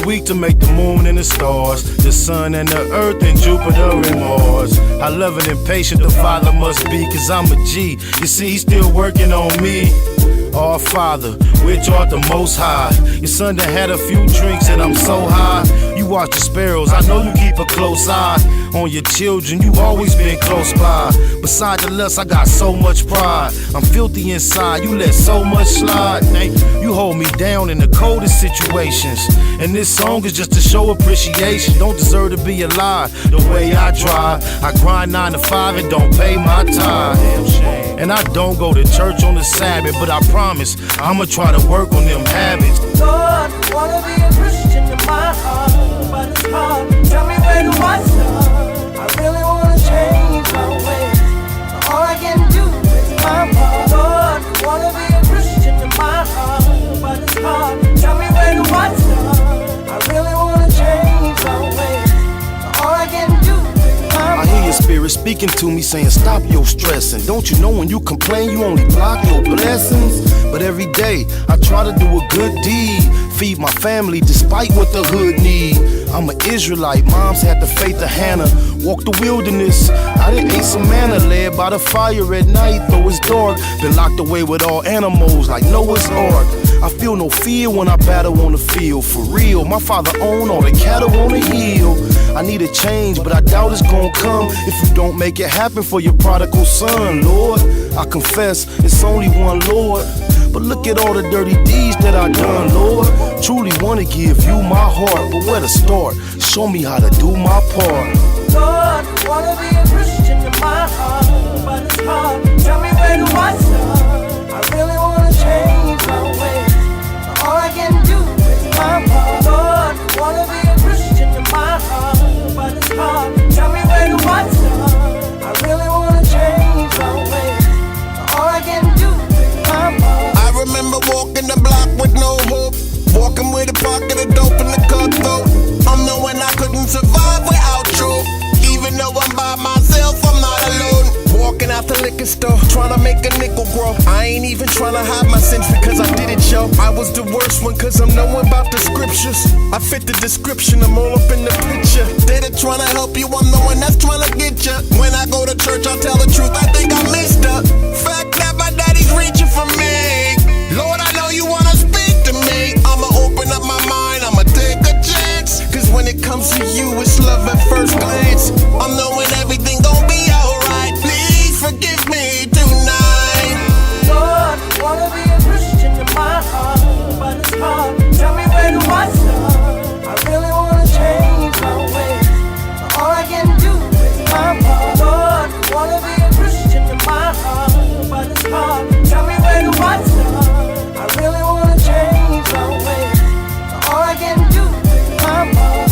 week to make the moon and the stars, the sun and the earth and Jupiter and Mars. How loving and patient the Father must be, cause I'm a G. You see, he's still working on me. Our Father, which art the Most High. Your son done had a few drinks and I'm so high. You watch the sparrows, I know you keep a close eye on your children, you always been close by. Beside the lust, I got so much pride. I'm filthy inside, you let so much slide. You hold me down in the coldest situations, and this song is just to show appreciation. Don't deserve to be alive the way I drive. I grind 9 to 5 and don't pay my tithe. And I don't go to church on the Sabbath, but I promise I'ma try to work on them habits. Lord, wanna be a Christian in my heart, but it's hard. Tell me where do I start? I really wanna change my ways, but all I can do is my part. Lord, wanna be a Christian in my heart, but it's hard. Tell me where do I start? I really wanna change my ways, but all I can do. I hear your spirit speaking to me saying stop your stressing. Don't you know when you complain you only block your blessings? But every day I try to do a good deed, feed my family despite what the hood need. I'm an Israelite, moms had the faith of Hannah. Walked the wilderness, I done ate some manna. Led by the fire at night, though it's dark. Been locked away with all animals like Noah's Ark. I feel no fear when I battle on the field. For real, my father owned all the cattle on the hill. I need a change, but I doubt it's gonna come if you don't make it happen for your prodigal son, Lord. I confess, it's only one Lord, but look at all the dirty deeds that I done, Lord. Truly wanna give you my heart, but where to start? Show me how to do my part. Lord, wanna be a Christian in my heart, but it's hard. Tell me where do I start? I really wanna change my ways, but all I can do is my part. Lord, wanna be a Christian in my heart, but it's hard. Tell me where do I start? I really wanna change my ways, but all I can do is my part. I remember walking the block with no hope, walking with a pocket of dope in the cutthroat. I'm knowing I couldn't survive without you. Even though I'm by myself, I'm not alone. Walking out the liquor store, trying to make a nickel grow. I ain't even trying to hide my sins because I did it, yo. I was the worst one cause I'm knowing about the scriptures. I fit the description, I'm all up in the picture. They're trying to help you, I'm the one that's trying to get you. When I go to church, I'll tell the truth, I think I missed her. Fact that my daddy's reaching for me. Lord, I know you wanna speak to me. I'ma open up my mind, I'ma take a chance. Cause when it comes to you, it's love at first glance. I'm knowing everything gon' be alright. Please forgive me tonight. Lord, wanna be a Christian in my heart, but it's hard. Tell me where do I start? I really wanna change my ways, but all I can do is my part. Lord, wanna be a Christian in my heart, but it's hard. Tell me where do I start? I really wanna change my ways, but all I can do is my part.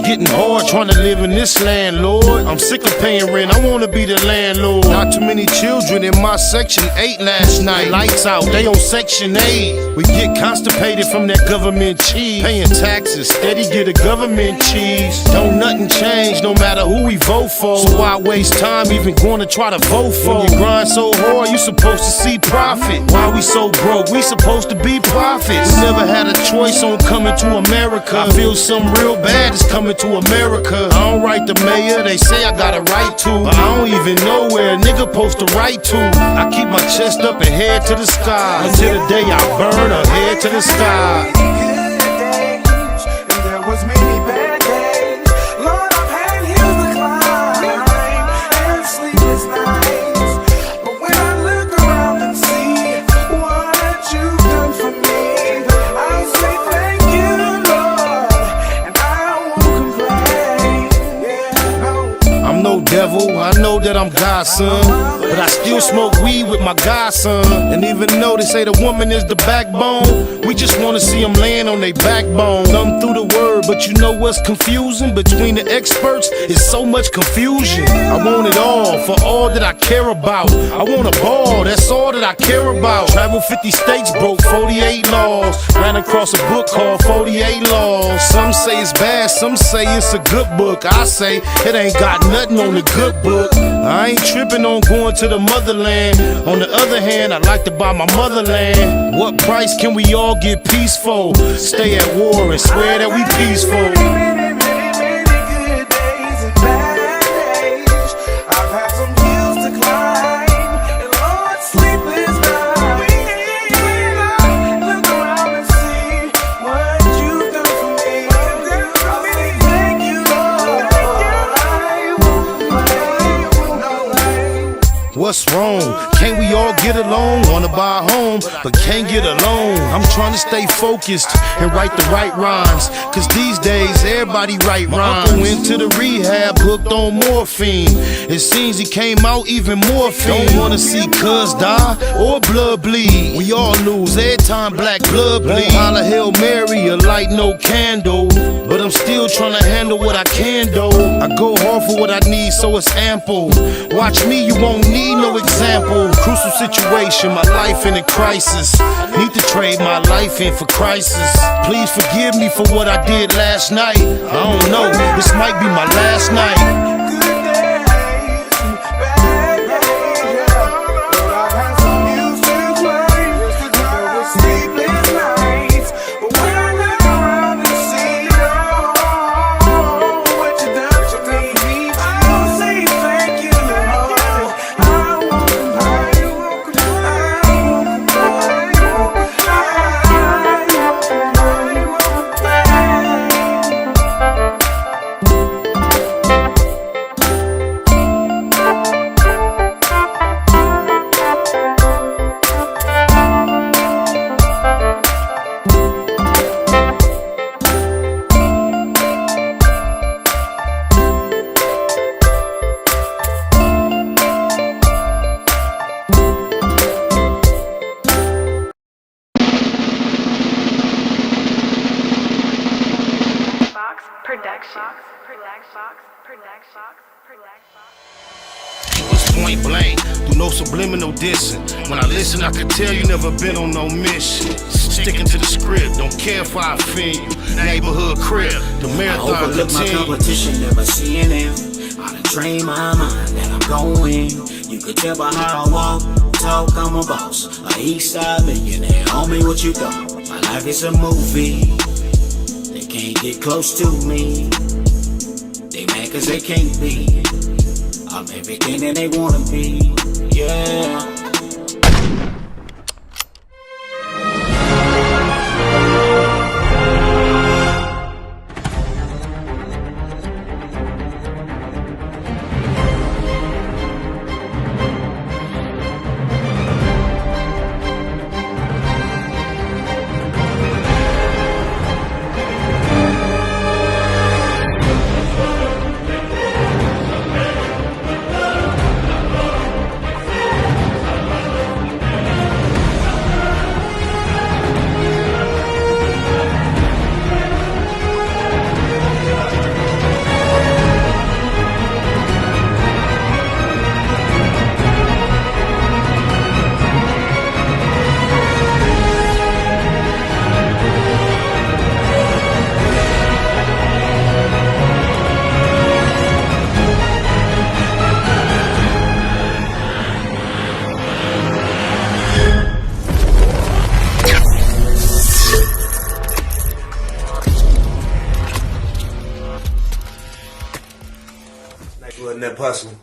Getting hard trying to live in this land, Lord. I'm sick of paying rent, I wanna be the landlord. Not too many children in my section 8 last night. Lights out, they on section 8. We get constipated from that government cheese. Paying taxes, steady get a government cheese. Don't nothing change no matter who we vote for. So why waste time even going to try to vote for? When you grind so hard, you supposed to see profit. Why we so broke? We supposed to be prophets. We never had a choice on coming to America. I feel something real bad is coming to America. I don't write the mayor, they say I got a right to, but I don't even know where a nigga supposed to write to. I keep my chest up and head to the sky until the day I burn or head to the sky. Good days, and there was many bad days. Lord, I've had hills to climb and sleepless nights. But when I look around and see what you've done for me, I'll say thank you, Lord, and I won't complain. Yeah, no. I'm no devil, I know that I'm godson, but I still smoke weed with my godson. And even though they say the woman is the backbone, we just wanna see them laying on their backbone. Thumb through the word, but you know what's confusing? Between the experts, it's so much confusion. I want it all, for all that I care about. I want a ball, that's all that I care about. Travel 50 states, broke 48 laws. Ran across a book called 48 Laws. Some say it's bad, some say it's a good book. I say it ain't got nothing on the good book. I ain't tripping on going to the motherland. On the other hand, I like to buy my motherland. What price can we all get peaceful? Stay at war and swear that we peaceful. Many good days and bad days. I've had some hills to climb and Lord sleepless nights. When I look around and see what you've done for me, I say thank you, Lord. What's wrong? Can't we all get along? Wanna buy a home, but can't get along. I'm trying to stay focused and write the right rhymes, cause these days everybody write rhymes. My uncle went to the rehab, hooked on morphine. It seems he came out even more fiend. Don't wanna see cuz die or blood bleed. We all lose every time black blood bleed. Holla Hail Mary, a light no candle, but I'm still trying to handle what I can do. I go hard for what I need, so it's ample. Watch me, you won't need no example. Crucial situation, my life in a crisis. Need to trade my life in for crisis. Please forgive me for what I did last night. I don't know, this might be my last night. Point blank, through no subliminal dissing. When I listen, I can tell you never been on no mission. Sticking to the script, don't care if I offend you. Neighborhood crib, the marathon I overlook my competition, never seeing them. I done train my mind that I'm going. You could tell by how I walk, talk, I'm a boss. A east side millionaire, homie, what you thought? My life is a movie. They can't get close to me. They mad cause they can't be. I'm everything that they wanna be, yeah.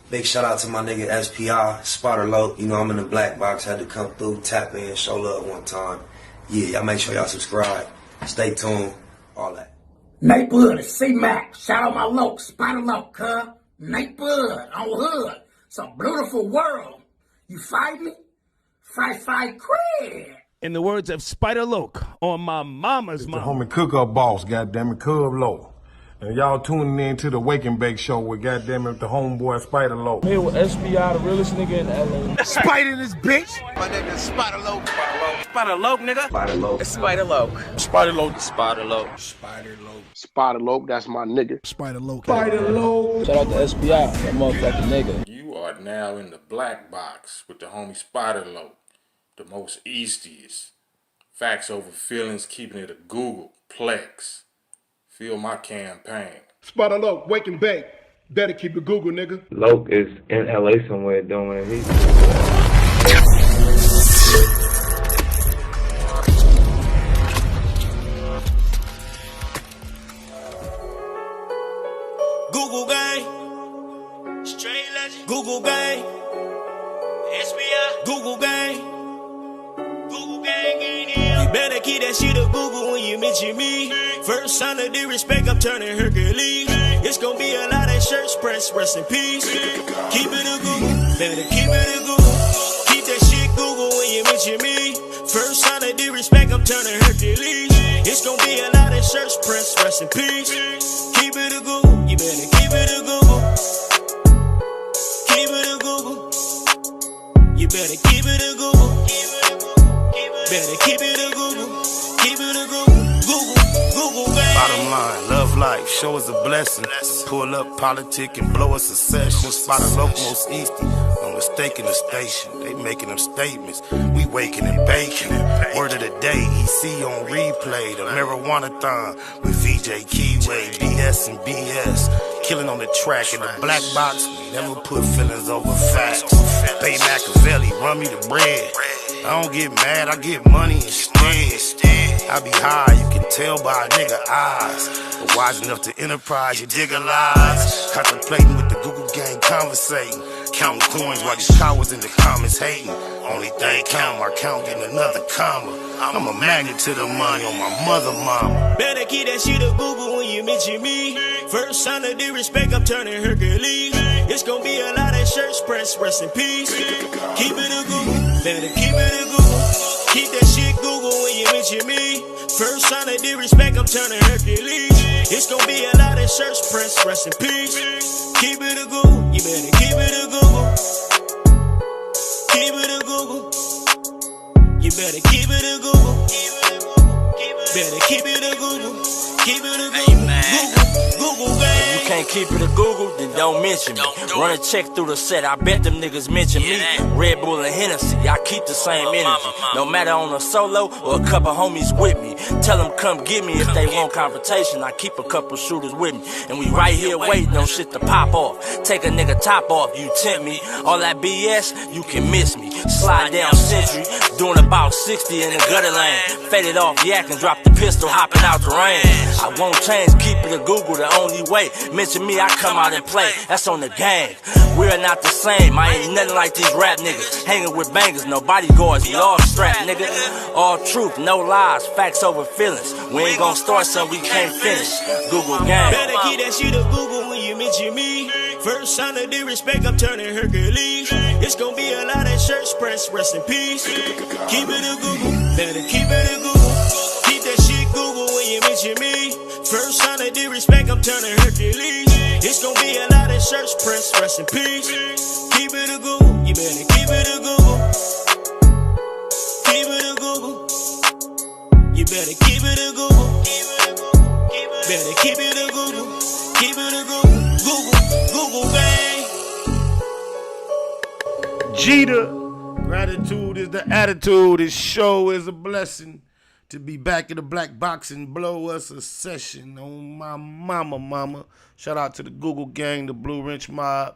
Big shout out to my nigga SPI, Spotter Low. You know I'm in the black box, had to come through, tap in, show love one time. Yeah, y'all make sure y'all subscribe. Stay tuned, all that. Nate Bud, C-Mac, shout out my loc, Spotter Low, cuz. Nate Bud, on hood. It's a beautiful world. You fight me? Fight, crib. In the words of Spider Loke on my mama's It's mom. the homie cook-up boss, goddammit, Cub Low. And y'all tuning in to the Wake and Bake Show with goddamn it, the homeboy Spider Low. Here with SPI, the realest nigga in LA. Spider this bitch. My name is Spider Low. Spider Low, nigga. Spider Low. Spider Low. Spider Low. Spider Low. Spider Low. Spider Low, that's my nigga. Spider Low. Spider Low. Shout out to SPI, that motherfucking nigga. You are now in the black box with the homie Spider Low, the most Easties. Facts over feelings, keeping it a Google Plex. Feel my campaign. Spider Low, Wake and Bake. Better keep it Google, nigga. Loke is in LA somewhere doing it. Google gang, straight legend. Google gang, SBI. Google gang, Google gang ain't here. You better keep that shit a Google when you mention me. First sign of disrespect, I'm turning Hercules. It's gonna be a lot of shirts pressed, rest in peace. Keep it a Google, better keep it a Google. Keep that shit Google when you mention me. First sign of disrespect, I'm turning Hercules. It's gonna be a lot of shirts pressed, rest in peace. Keep it a Google, you better keep it a Google. Keep it a Google. You better keep it a Google. Better keep it a Google. Keep it a Google. Google, gang. Bottom line, love life, show us a blessing. Pull up, politic, and blow us a session. Spot a local most Eastie, no mistaking the station. They making them statements, we waking and baking. Word of the day, EC on replay. The marijuana-thon with VJ Keyway, BS and BS. Killing on the track in the black box, we never put feelings over facts. Baymaacbiz, run me the bread. I don't get mad, I get money instead. I be high, you can tell by a nigga eyes. But wise enough to enterprise, you dig a lies. Contemplating with the Google gang, conversating. Counting coins while these cowards in the comments hating. Only thing count, my count getting another comma. I'm a magnet to the money on my mother mama. Better keep that shit a Google when you mention me. First sign of disrespect, I'm turning Hercules. It's gonna be a lot of shirts pressed, rest in peace. Keep it a Google, better keep it a Google. Keep that shit Google when you mention me. First sign of disrespect, I'm turning Hercules. It's gonna be a lot of shirts pressed, rest in peace. Keep it a Google, you better keep it a Google. Keep it a Google. You better keep it a Google. Better keep it a Google. Keep it a Google. Google, gang. You can't keep it a Google, then don't mention me. Run a check through the set, I bet them niggas mention me. Red Bull and Hennessy, I keep the same energy. No matter on a solo or a couple homies with me. Tell them come get me if they want confrontation. I keep a couple shooters with me. And we right here waiting on shit to pop off. Take a nigga top off, you tempt me. All that BS, you can miss me. Slide down Century, doing about 60 in the gutter lane. Faded off yak and drop the pistol, hopping out the rain. I won't change, keep it a Google the only way. Mention me, I come out and play. That's on the gang. We're not the same. I ain't nothing like these rap niggas. Hanging with bangers, no bodyguards, we all strapped, nigga. All truth, no lies, facts over feelings. We ain't gonna start something we can't finish. Google gang. Better keep that shit a Google when you mention me. First sign of disrespect, I'm turning Hercules. It's gonna be a lot of shirts pressed, rest in peace. Keep it a Google, better keep it a Google. Keep that shit Google when you mention me. First sign of disrespect, I'm turning Hercules. It's gonna be a lot of shirts pressed, rest in peace. Keep it a Google, you better keep it a Google. Keep it a Google. You better keep it a Google. Better keep it a Google. Keep it a Google. Google gang. Jeter, gratitude is the attitude. This show is a blessing. To be back in the black box and blow us a session on my mama. Shout out to the Google gang, the Blue Wrench Mob,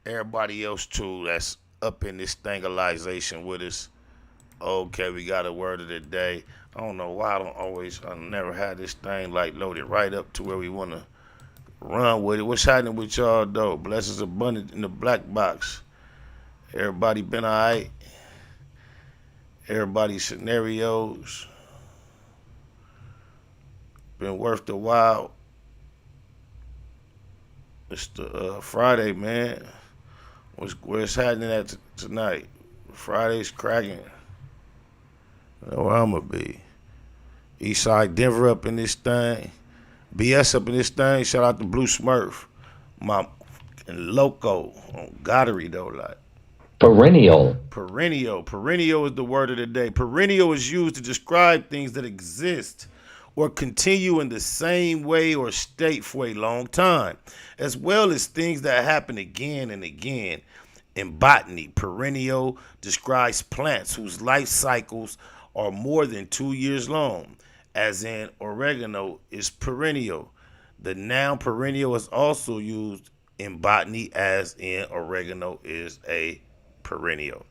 everybody else too that's up in this thingalization with us. Okay, we got a word of the day. I don't know why I never had this thing like loaded right up to where we want to run with it. What's happening with y'all though? Blessings abundant in the black box. Everybody been all right? Everybody's scenarios been worth the while. It's the Friday, man. Where's happening at tonight? Friday's cracking. I know where I'm gonna be. Eastside Denver up in this thing. BS up in this thing. Shout out to Blue Smurf. My loco on Gottery though, like. Perennial. Perennial is the word of the day. Perennial is used to describe things that exist or continue in the same way or state for a long time, as well as things that happen again and again. In botany, perennial describes plants whose life cycles are more than 2 years long, as in oregano is perennial. The noun perennial is also used in botany, as in oregano is a perennial.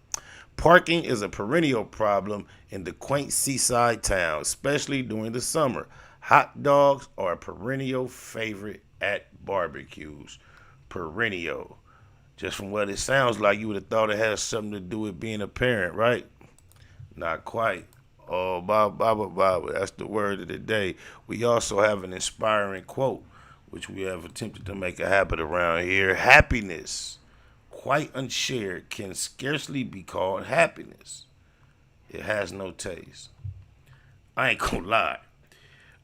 Parking is a perennial problem in the quaint seaside town, especially during the summer. Hot dogs are a perennial favorite at barbecues. Perennial. Just from what it sounds like, you would have thought it has something to do with being a parent, right? Not quite. Oh, Baba. That's the word of the day. We also have an inspiring quote, which we have attempted to make a habit around here. Happiness, quite unshared, can scarcely be called happiness. It has no taste. I ain't gonna lie.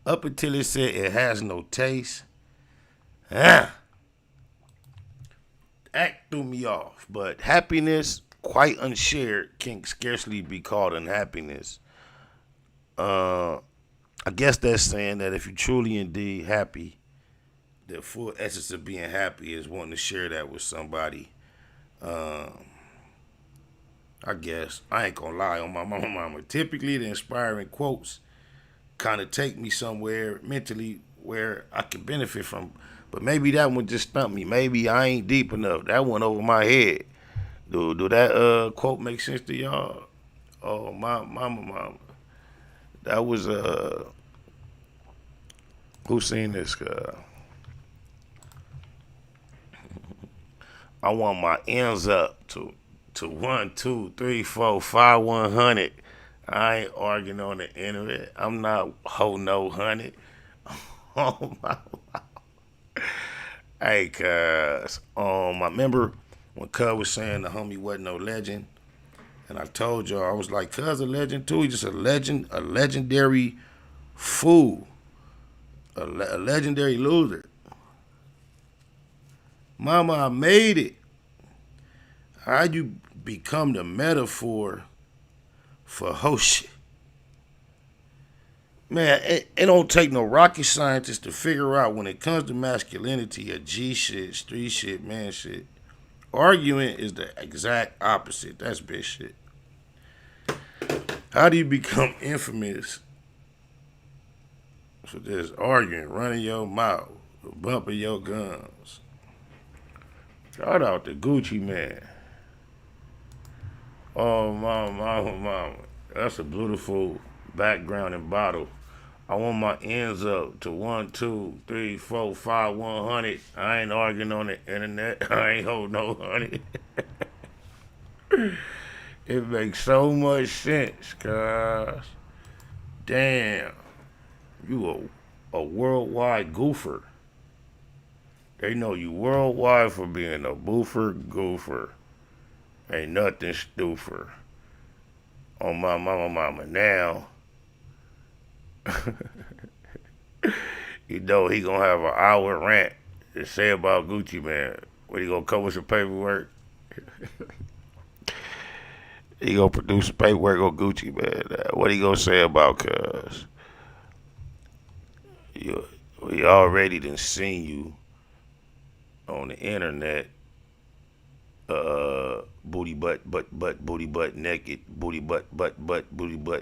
Up until it said it has no taste, that threw me off. But happiness, quite unshared, can scarcely be called unhappiness. I guess that's saying that if you're truly indeed happy, the full essence of being happy is wanting to share that with somebody. I guess. I ain't gonna lie on my mama. Typically, the inspiring quotes kind of take me somewhere mentally where I can benefit from. But maybe that one just stumped me. Maybe I ain't deep enough. That went over my head. Do that quote make sense to y'all? Oh, my mama. That was, who seen this? I want my ends up to 1, 2, 3, 4, 5, 100. I ain't arguing on the internet. I'm not no 100. Oh my. Hey, cuz, I remember when Cuz was saying the homie wasn't no legend, and I told y'all, I was like, Cuz a legend too. He's just a legend, a legendary fool, a legendary loser. Mama, I made it. How'd you become the metaphor for hoe shit? Man, it don't take no rocket scientist to figure out when it comes to masculinity, a G shit, street shit, man shit. Arguing is the exact opposite. That's bitch shit. How do you become infamous for this arguing, running your mouth, bumping your guns? Shout out to Gucci Man. Oh, mama. That's a beautiful background and bottle. I want my ends up to 1, 2, 3, 4, 5, 100. I ain't arguing on the internet. I ain't hold no 100. It makes so much sense, cuz. Damn. You a worldwide goofer. They know you worldwide for being a goofer. Ain't nothing stoofer. On my mama now. You know he gonna have an hour rant to say about Gucci Man. When he gonna come with some paperwork? He gonna produce some paperwork on Gucci Man. What he gonna say about cuz? We already done seen you on the internet. Booty butt naked, booty butt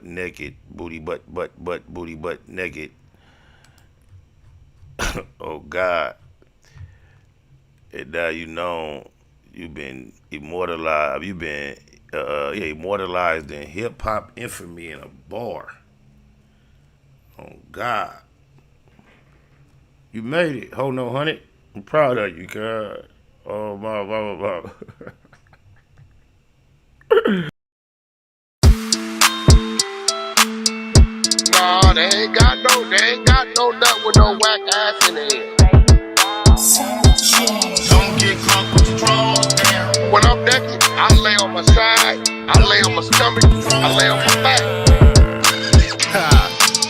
naked, booty butt naked. Oh God. And now you know you've been immortalized. You've been immortalized in hip hop infamy in a bar. Oh God. You made it. Hold no 100. I'm proud of you, cuz. Oh, my. Nah, they ain't got no nut with no whack ass in it. Don't get crunk with your drawers down. When I'm naked, I lay on my side, I lay on my stomach, I lay on my back.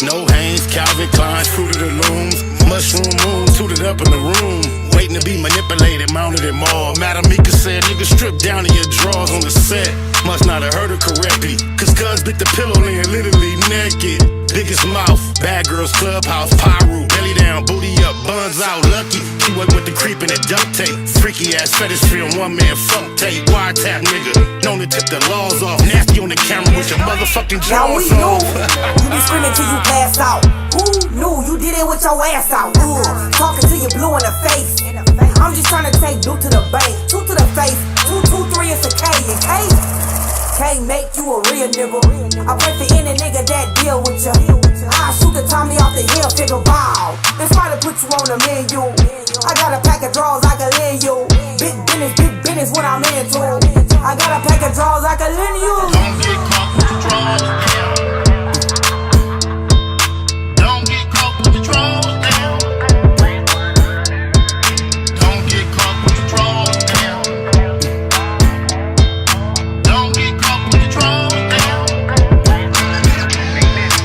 No Hanes, Calvin Klein, Fruit of the Looms, Mushroom moon, suited up in the room, waiting to be manipulated, mounted in mall. Madam Mika said, nigga, strip down in your drawers on the set. Must not have heard her correctly, cause cuz bit the pillow laying literally naked. Biggest mouth, bad girls clubhouse, pyro, belly down, booty up, buns out, lucky. She work with the creep and the duct tape. Freaky ass fetish film, one man funk tape. Wiretap nigga, known to tip the laws off. Nasty on the camera with your motherfucking jaws off. You be screaming till you pass out. Who knew you did it with your ass out? Talking to you blue in the face. I'm just trying to take blue to the bank, 2 to the face, 2, 2, 3 is a K, and K can't make you a real nigga. I pray for any nigga that deal with ya. I shoot the Tommy off the hill, figure wow. It's try to put you on the menu. I got a pack of drawers I can lend you. Big business what I'm into. I got a pack of drawers I can lend you. Don't get caught with the drawers down. Don't get caught with the drawers down. Don't get caught with the drawers down. Don't get caught with the drawers down.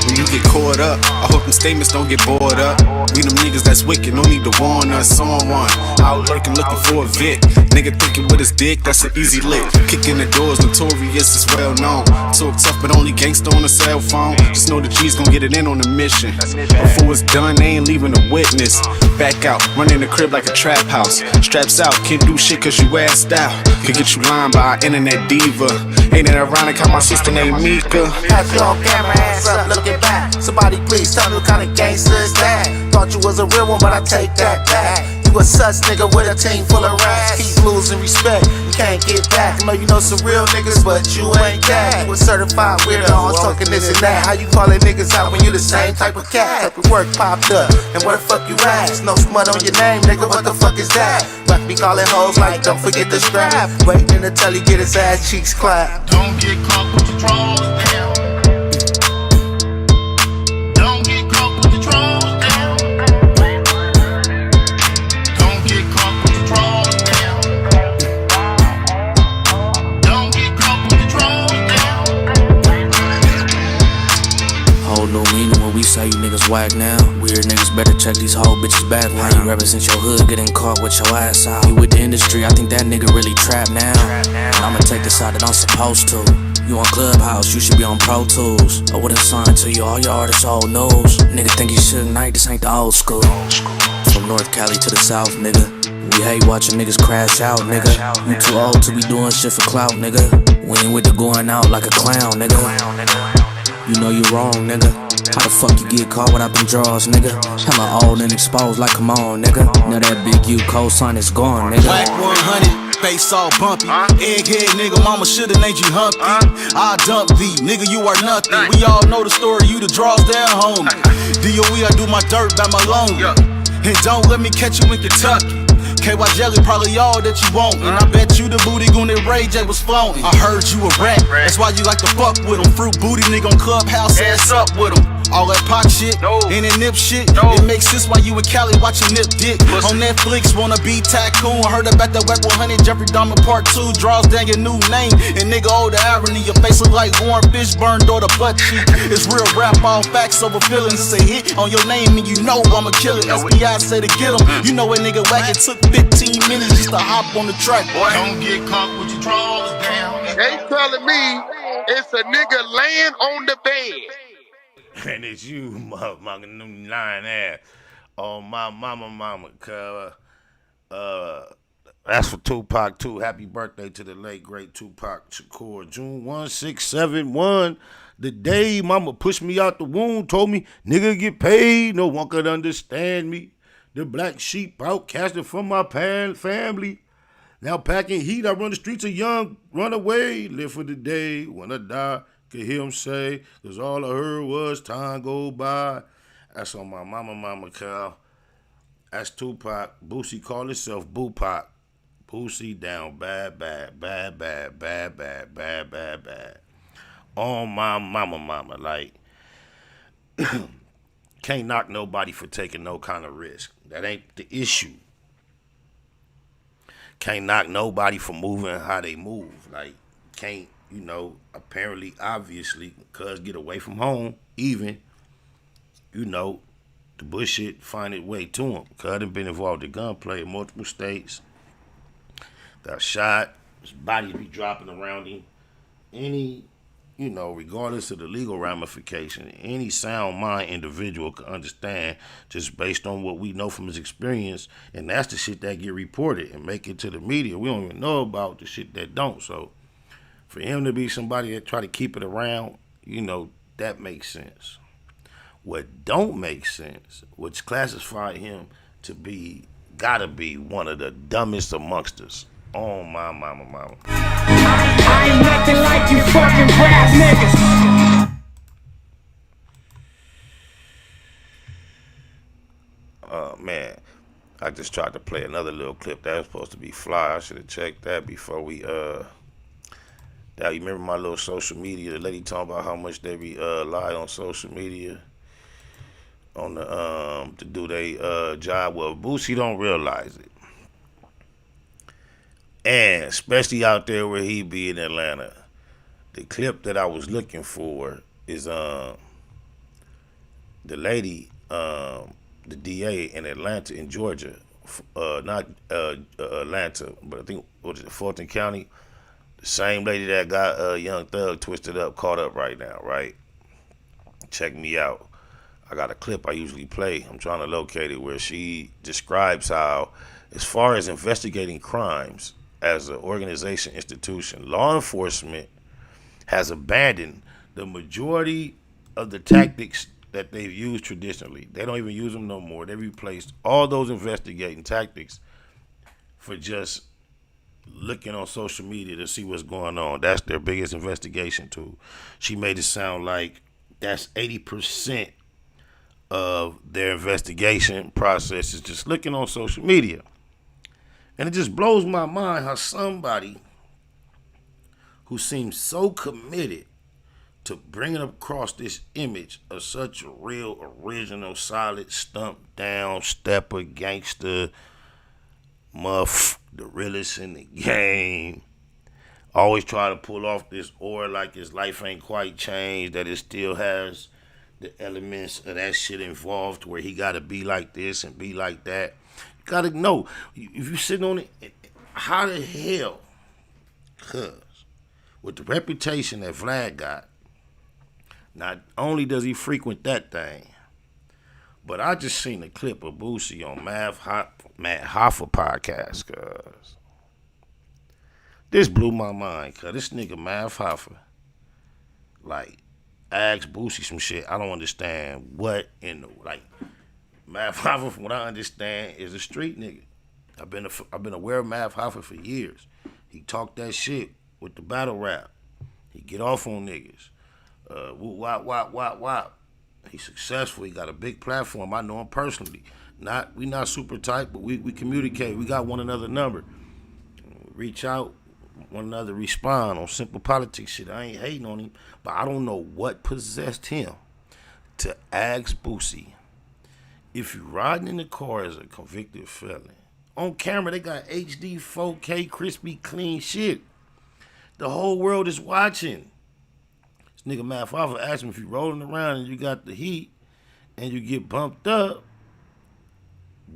When you get caught up, I hope them statements don't get bored up. We them niggas that's wicked, no need to warn us on one. Out lurking looking for a Vic. Nigga thinking with his dick, that's an easy lick. Kicking the doors, notorious, is well known. Talk tough, but only gangsta on a cell phone. Just know the G's gon' get it in on the mission. Before it's done, they ain't leaving a witness. Back out, running the crib like a trap house. Straps out, can't do shit cause you assed out. Could get you lined by an internet diva. Ain't it ironic how my sister named Mika? Had you on camera, ass up, looking back. Somebody please tell me what kind of gangster is that? Thought you was a real one, but I take that back. You a sus nigga with a team full of rats. Keep losing respect, you can't get back. I know you know some real niggas, but you ain't that. You a certified weirdo, always talking this and that. How you calling niggas out when you the same type of cat? Type of work popped up, and where the fuck you at? No smut on your name, nigga, what the fuck is that? But be calling hoes like, don't forget the strap. Waiting until he get his ass cheeks clapped. Don't get caught with the drawers down. Don't get caught with the drawers down. Don't get caught with the drawers down. Don't get caught with the drawers down. Whole new meaning when we say you niggas whack now. Weird niggas better check these whole bitches back. How you represent your hood, getting caught with your ass out. You with the industry, I think that nigga really trapped now. And I'ma take the side that I'm supposed to. You on Clubhouse, you should be on Pro Tools. I would've signed to you, all your artists old news. Nigga think you should night, this ain't the old school. From North Cali to the South, nigga. We hate watching niggas crash out, nigga. You too old to be doing shit for clout, nigga. We ain't with the going out like a clown, nigga. You know you wrong, nigga. How the fuck you get caught without them drawers, nigga? Hella old and exposed like come on, nigga. Now that big U cosign is gone, nigga. Whack 100, face all bumpy. Egghead nigga, mama shoulda named you Humpty. I dump thee, nigga, you are nothing. We all know the story, you the draws down, homie. DOE, I do my dirt by my loan. And don't let me catch you in Kentucky. KY Jelly probably all that you want. And I bet you the booty gon' that Ray J was floating. I heard you a rat, that's why you like to fuck with him. Fruit booty nigga on Clubhouse, ass up with him. All that pop shit, and that nip shit, it makes sense why you in Cali watching Nip Dick. On Netflix, wanna be tycoon. Heard about that Whack 100, Jeffrey Dahmer Part 2. Draws down your new name, and nigga, oh the irony. Your face look like Warren Fish burned or the butt cheek. It's real rap, all facts over feelings. It's a hit on your name, and you know I'ma kill it. SBI say to get him. You know a nigga whack, it took 15 minutes just to hop on the track. Boy, don't get caught with your drawers down. They telling me it's a nigga laying on the bed. And it's you, motherfucking new lying ass. Oh, my mama, cuz. That's for Tupac, too. Happy birthday to the late, great Tupac Shakur. June 1671. The day mama pushed me out the womb, told me, nigga get paid, no one could understand me. The black sheep outcasted from my family. Now packing heat, I run the streets a young runaway. Live for the day, when I die. Could hear him say, cause all I heard was time go by. That's on my mama, Cal. That's Tupac. Boosie called himself Boopac. Boosie down bad. On my mama, like, can't knock nobody for taking no kind of risk. That ain't the issue. Can't knock nobody for moving how they move. Like, can't, apparently, obviously, cuz get away from home, even, the bullshit find its way to him. Cuz done been involved in gunplay in multiple states. Got shot. His body be dropping around him. Any, regardless of the legal ramification, any sound mind individual can understand just based on what we know from his experience, and that's the shit that get reported and make it to the media. We don't even know about the shit that don't. So for him to be somebody that try to keep it around, that makes sense. What don't make sense, which classified him to be, gotta be one of the dumbest amongst us. Oh my mama. I ain't nothing like you fucking rap niggas. Oh man, I just tried to play another little clip that was supposed to be fly. I should have checked that before we Now you remember my little social media? The lady talking about how much they be lie on social media on the to do their job. Well, Boosie don't realize it. And especially out there where he be in Atlanta. The clip that I was looking for is the lady, the DA in Atlanta, in Georgia. Not Atlanta, but I think, what is it, Fulton County? The same lady that got Young Thug twisted up, caught up right now, right? Check me out. I got a clip I usually play. I'm trying to locate it, where she describes how, as far as investigating crimes, as an organization, institution, law enforcement has abandoned the majority of the tactics that they've used traditionally. They don't even use them no more. They replaced all those investigating tactics for just looking on social media to see what's going on. That's their biggest investigation tool. She made it sound like that's 80% of their investigation process is just looking on social media. And it just blows my mind how somebody who seems so committed to bringing across this image of such a real, original, solid, stumped down, stepper, gangster, muff, the realest in the game, always try to pull off this aura like his life ain't quite changed, that it still has the elements of that shit involved where he got to be like this and be like that. You got to know, if you sitting on it, how the hell, cuz, with the reputation that Vlad got, not only does he frequent that thing, but I just seen a clip of Boosie on Matt Hoffa podcast, cuz. This blew my mind, cuz this nigga Matt Hoffa, like, asked Boosie some shit. I don't understand what in the, like, Matt Hoffa, from what I understand, is a street nigga. I've been aware of Matt Hoffa for years. He talked that shit with the battle rap. He get off on niggas. Wop, wop, wop, wop. He's successful. He got a big platform. I know him personally. We not super tight, but we communicate. We got one another number. Reach out, one another respond on simple politics shit. I ain't hating on him, but I don't know what possessed him to ask Boosie, if you riding in the car as a convicted felon, on camera they got HD 4K crispy clean shit. The whole world is watching. This nigga Matt Hoffa asked him, if you rolling around and you got the heat and you get bumped up,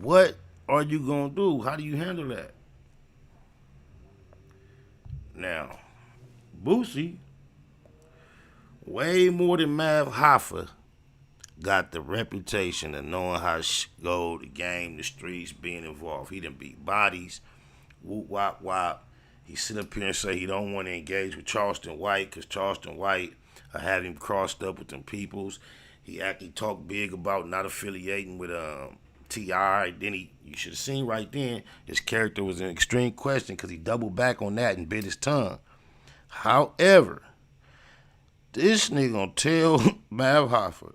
what are you gonna do? How do you handle that? Now, Boosie, way more than Matt Hoffa, got the reputation of knowing how to go, the game, the streets, being involved. He done beat bodies, whoop, wop, wop. He sit up here and say he don't want to engage with Charleston White because Charleston White have him crossed up with them peoples. He talked big about not affiliating with T.I. Then you should have seen right then, his character was in extreme question because he doubled back on that and bit his tongue. However, this nigga gonna tell Matt Hoffa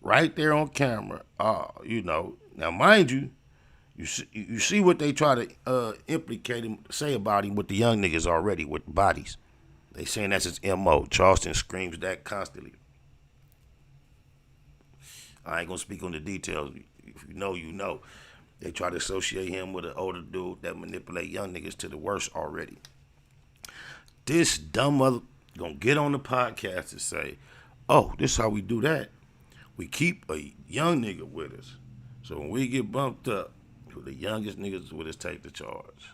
right there on camera, now mind you, you see what they try to implicate him, say about him with the young niggas already, with the bodies. They saying that's his M.O. Charleston screams that constantly. I ain't gonna speak on the details. If you know, you know. They try to associate him with an older dude that manipulate young niggas to the worst already. This dumb mother gonna get on the podcast and say, oh, this is how we do that. We keep a young nigga with us. So when we get bumped up, who the youngest niggas with us take the charge.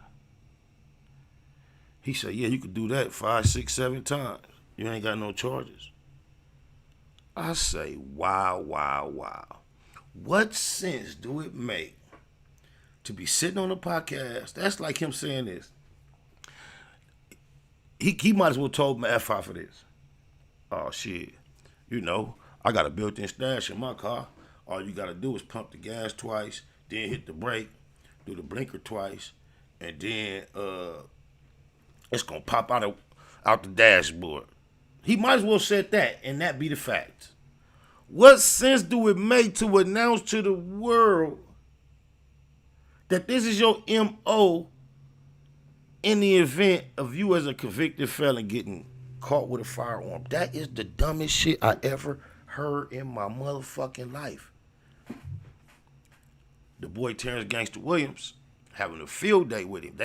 He said, yeah, you could do that 5, 6, 7 times. You ain't got no charges. I say, wow, wow, wow. What sense do it make to be sitting on a podcast? That's like him saying this. He might as well told me F out for this. Oh, shit. You know, I got a built-in stash in my car. All you got to do is pump the gas twice, then hit the brake, do the blinker twice, and then it's going to pop out the dashboard. He might as well said that, and that be the fact. What sense do it make to announce to the world that this is your M.O. in the event of you as a convicted felon getting caught with a firearm? That is the dumbest shit I ever heard in my motherfucking life. The boy Terrence Gangster Williams having a field day with him.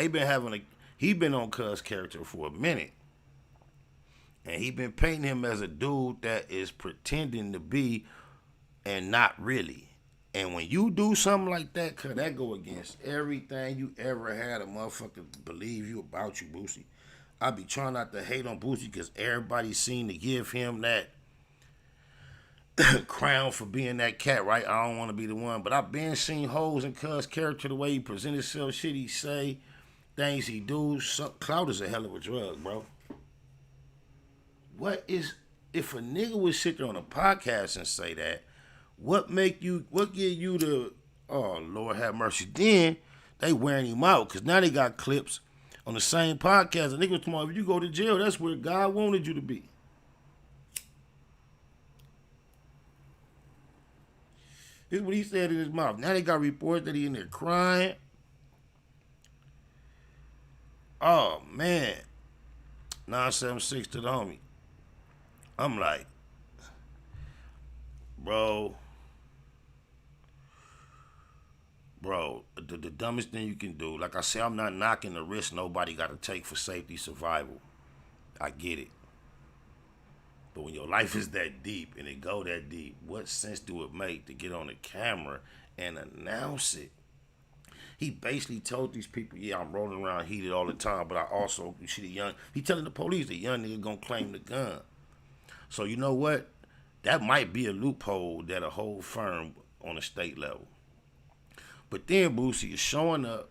He been on Cuz character for a minute. And he been painting him as a dude that is pretending to be and not really. And when you do something like that, cuz that go against everything you ever had a motherfucker believe you about you, Boosie. I be trying not to hate on Boosie because everybody seem to give him that crown for being that cat, right? I don't want to be the one. But I've been seeing holes in Cuz character, the way he present himself, shit he say, things he do. Clout is a hell of a drug, bro. If a nigga would sit there on a podcast and say that, what give you the, oh Lord have mercy, then they wearing him out, because now they got clips on the same podcast. A nigga was tomorrow, if you go to jail, that's where God wanted you to be. This is what he said in his mouth. Now they got reports that he in there crying. Oh man. 976 to the homie. I'm like, bro, the dumbest thing you can do, like I say, I'm not knocking the risk nobody got to take for safety survival. I get it. But when your life is that deep and it go that deep, what sense do it make to get on the camera and announce it? He basically told these people, yeah, I'm rolling around heated all the time, but I also, you see he telling the police the young nigga gonna claim the gun. So you know what? That might be a loophole that a whole firm on a state level. But then Boosie is showing up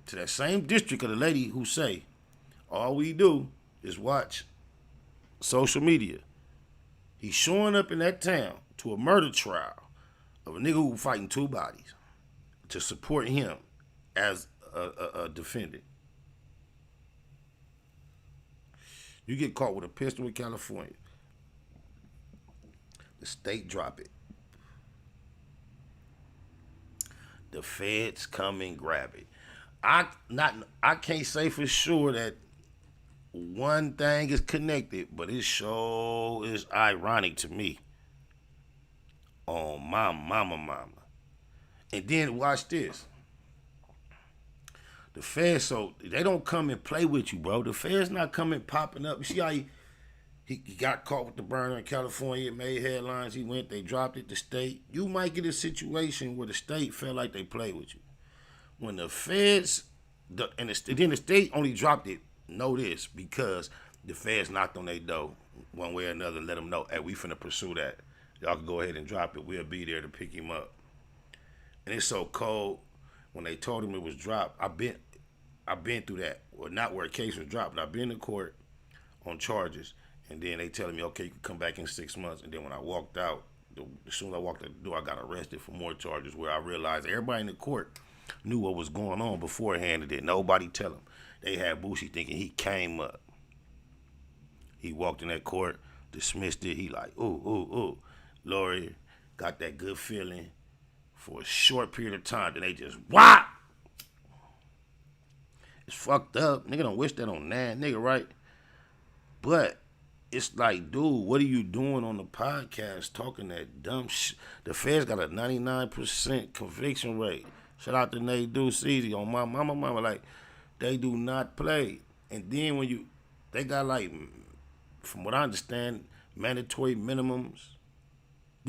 to that same district of the lady who say, all we do is watch social media. He's showing up in that town to a murder trial of a nigga who fighting 2 bodies to support him as a defendant. You get caught with a pistol in California. The state drop it. The feds come and grab it. I can't say for sure that one thing is connected, but it sure is ironic to me. Oh, my mama. And then watch this. The feds, so they don't come and play with you, bro. The feds not coming popping up. You see how he got caught with the burner in California, it made headlines, they dropped it, the state. You might get a situation where the state felt like they played with you. When the feds, then the state only dropped it, know this, because the feds knocked on their door one way or another and let them know, hey, we finna pursue that. Y'all can go ahead and drop it. We'll be there to pick him up. And it's so cold, when they told him it was dropped, I've been through that. Well, not where a case was dropped, but I've been to court on charges. And then they telling me, okay, you can come back in 6 months. And then when I walked out, as soon as I walked out the door, I got arrested for more charges, where I realized everybody in the court knew what was going on beforehand, and did nobody tell them. They had Boosie thinking he came up. He walked in that court, dismissed it. He like, ooh. Lawyer got that good feeling for a short period of time. Then they just, what? It's fucked up. Nigga don't wish that on that nigga, right? But it's like, dude, what are you doing on the podcast talking that dumb shit? The feds got a 99% conviction rate. Shout out to Nate Deuce Easy on my mama. Like, they do not play. And then when they got like, from what I understand, mandatory minimums.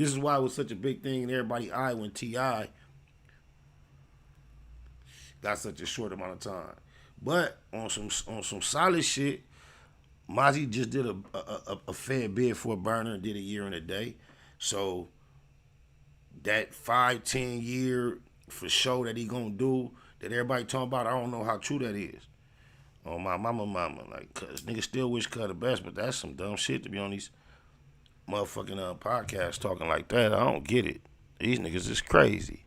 This is why it was such a big thing in everybody's eye when T.I. got such a short amount of time. But on some solid shit, Mozzie just did a fair bid for a burner and did a year and a day. So that 5-10 year for sure that he gonna do that everybody talking about, I don't know how true that is. Oh my mama, like, cause niggas still wish Cuz the best, but that's some dumb shit to be on these motherfucking podcasts talking like that. I don't get it. These niggas is crazy.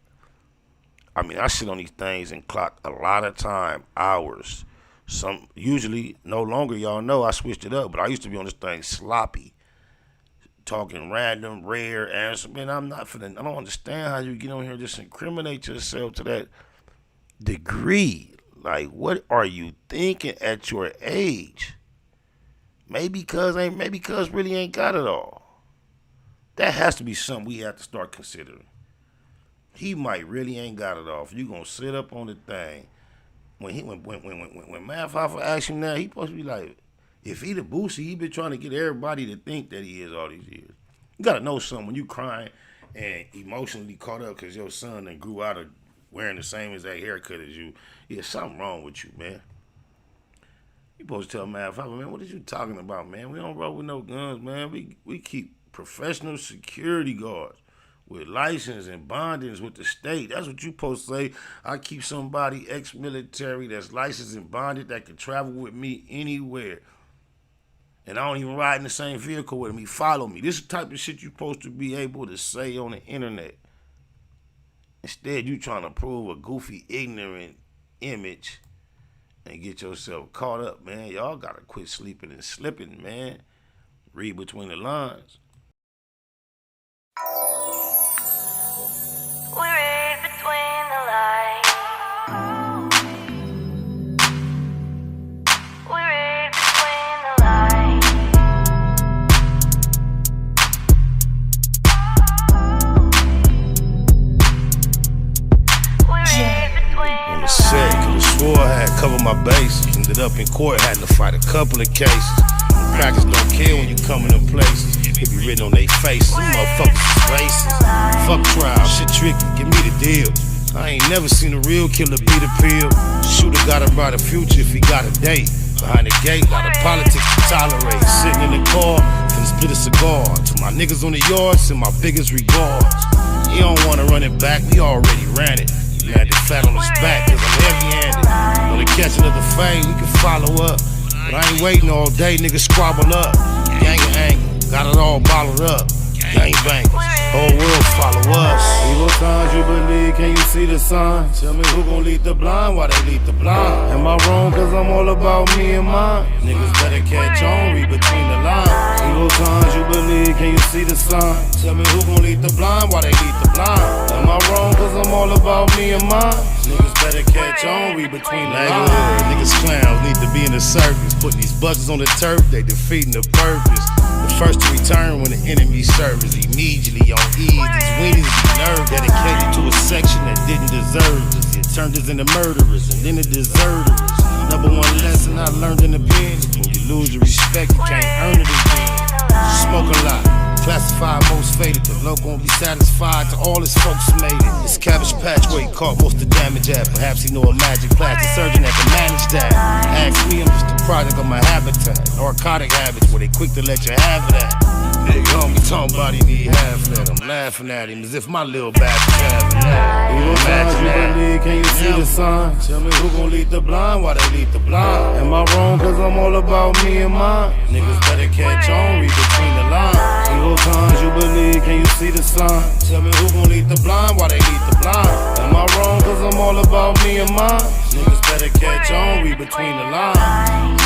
I mean, I sit on these things and clock a lot of time, hours. Some usually no longer, y'all know I switched it up, but I used to be on this thing sloppy, talking random, rare answer. Man, I don't understand how you get on here and just incriminate yourself to that degree. Like, what are you thinking at your age? Maybe cuz really ain't got it all. That has to be something we have to start considering. He might really ain't got it all. If you gonna sit up on the thing, when Math Hoffa asks him now, he supposed to be like, if he the Boosie, he been trying to get everybody to think that he is all these years. You gotta know something when you crying and emotionally caught up because your son done grew out of wearing the same exact haircut as you. Yeah, something wrong with you, man. You supposed to tell Math Hoffa, man, what is you talking about, man? We don't roll with no guns, man. We keep professional security guards with license and bondings with the state. That's what you supposed to say. I keep somebody ex-military that's licensed and bonded that can travel with me anywhere. And I don't even ride in the same vehicle with him. He follow me. This is the type of shit you supposed to be able to say on the internet. Instead, you trying to prove a goofy, ignorant image and get yourself caught up, man. Y'all gotta quit sleeping and slipping, man. Read between the lines. We read between the lines. We read between the lines. We read between On the set, could've swore I had covered my bases. Ended up in court, had to fight a couple of cases. Crackers don't care when you come in them places. It be written on their faces. Them motherfuckers is racist. Fuck trial, shit tricky, give me the deal. I ain't never seen a real killer beat a pill. Shooter got a brighter future if he got a date. Behind the gate, lot of politics to tolerate. Sitting in the car, finna split a cigar. To my niggas on the yard, send my biggest regards. You don't wanna run it back, we already ran it. You landed fat on his back, cause I'm heavy-handed. Wanna catch another fade, we can follow up. But I ain't waiting all day, niggas squabble up. Gang of anger, got it all bottled up. Gang bangers, whole world follow us. Evil signs you believe, can you see the sign? Tell me who gon' lead the blind, why they lead the blind? Am I wrong cause I'm all about me and mine? Niggas better catch on, read between the lines. Evil signs you believe, can you see the sign? Tell me who gon' lead the blind, why they lead the blind? Am I wrong cause I'm all about me and mine? Niggas better catch on, read between the lines. Niggas clowns need to be in the circus. Putting these buzzers on the turf, they defeating the purpose. The first to return when the enemy serves immediately on ease. These weenies be nerve dedicated to a section that didn't deserve us. It turned us into murderers and then it deserted us. Number one lesson I learned in the pen is when you lose your respect, you can't earn it again. Smoke a lot, classified most faded. The local won't be satisfied till all his folks made it. It's Cabbage Patch where he caught most of the damage at. Perhaps he know a magic plastic surgeon that can manage that. Ask me, I'm just a product of my habitat. Narcotic habits where they quick to let you have it at. Nigga, homie talking about he need half of that. I'm laughing at him as if my little bastard's having that. Evil signs you believe, can you see the sign? Tell me who gon' lead the blind, why they lead the blind? Am I wrong cause I'm all about me and mine? Niggas better catch on, read between the lines. Evil signs you believe, can you see the sign? Tell me who gon' lead the blind, why they lead the blind? Am I wrong cause I'm all about me and mine? Niggas better catch on, read between the lines.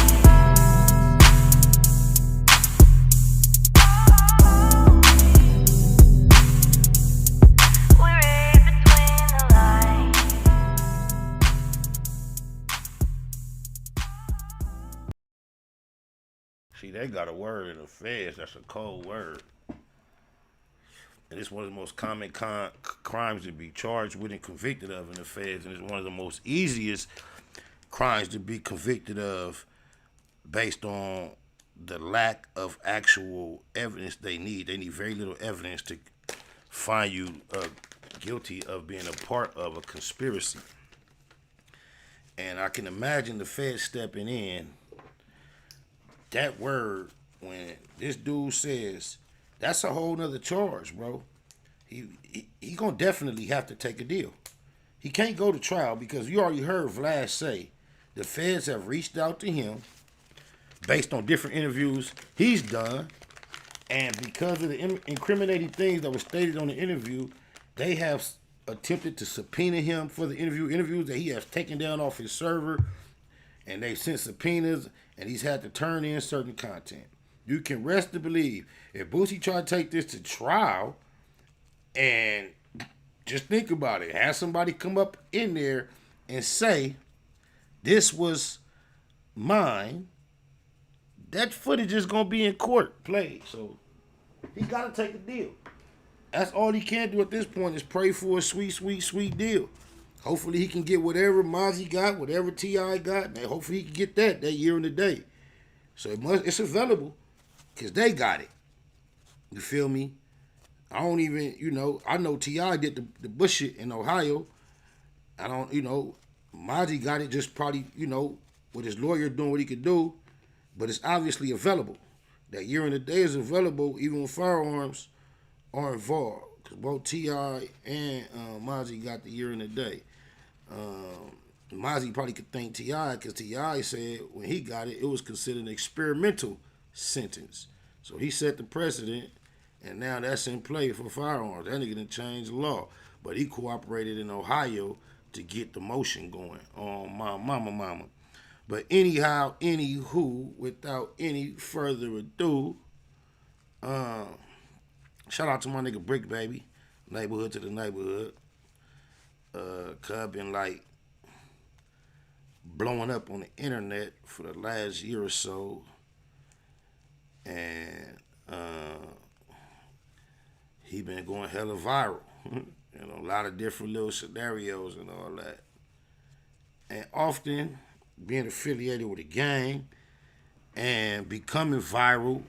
See, they got a word in the feds that's a cold word. And it's one of the most common crimes to be charged with and convicted of in the feds. And it's one of the most easiest crimes to be convicted of based on the lack of actual evidence they need. They need very little evidence to find you guilty of being a part of a conspiracy. And I can imagine the Fed stepping in. That word, when this dude says, that's a whole nother charge, bro. He gonna definitely have to take a deal. He can't go to trial because you already heard Vlad say the feds have reached out to him based on different interviews he's done, and because of the incriminating things that were stated on the interview, they have attempted to subpoena him for the interviews that he has taken down off his server, and they've sent subpoenas, and he's had to turn in certain content. You can rest to believe if Boosie tried to take this to trial, and just think about it, have somebody come up in there and say, this was mine, that footage is going to be in court played. So he got to take a deal. That's all he can do at this point is pray for a sweet, sweet, sweet deal. Hopefully he can get whatever Mozzie got, whatever T.I. got, and hopefully he can get that year and the day. So it's available because they got it. You feel me? I don't even, I know T.I. did the bush shit in Ohio. I don't, Mozzie got it just probably, with his lawyer doing what he could do, but it's obviously available. That year and the day is available even when firearms are involved. Because both T.I. and Mozzie got the year and the day. Mozzie probably could thank T.I. because T.I. said when he got it, it was considered an experimental sentence. So he set the precedent, and now that's in play for firearms. That nigga done changed the law. But he cooperated in Ohio to get the motion going on my mama. But anyhow, anywho, without any further ado, shout out to my nigga Brick Baby, neighborhood to the neighborhood. Cub been like blowing up on the internet for the last year or so, and he been going hella viral. A lot of different little scenarios and all that, and often being affiliated with a gang and becoming viral,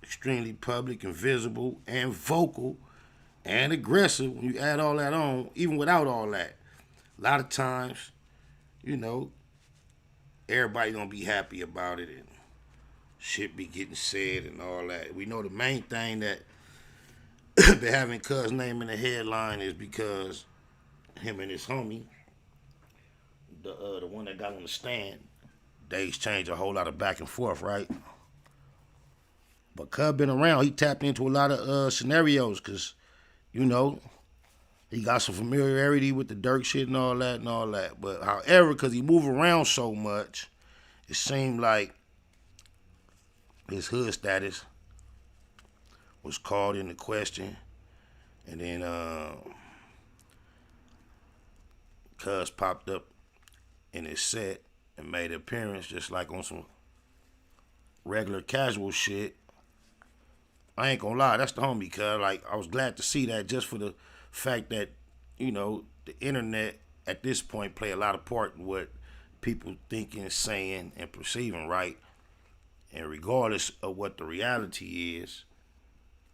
extremely public and visible and vocal and aggressive. When you add all that on, even without all that, a lot of times, everybody gonna be happy about it and shit be getting said and all that. We know the main thing that been having Cuz name in the headline is because him and his homie, the one that got on the stand, they exchanged a whole lot of back and forth, right? But Cuz been around. He tapped into a lot of scenarios because, he got some familiarity with the Dirk shit and all that. But however, because he move around so much, it seemed like his hood status was called into question. And then Cuz popped up in his set and made an appearance just like on some regular casual shit. I ain't gonna lie, that's the homie, cuz. Like, I was glad to see that just for the fact that, the internet at this point play a lot of part in what people thinking, saying, and perceiving, right? And regardless of what the reality is,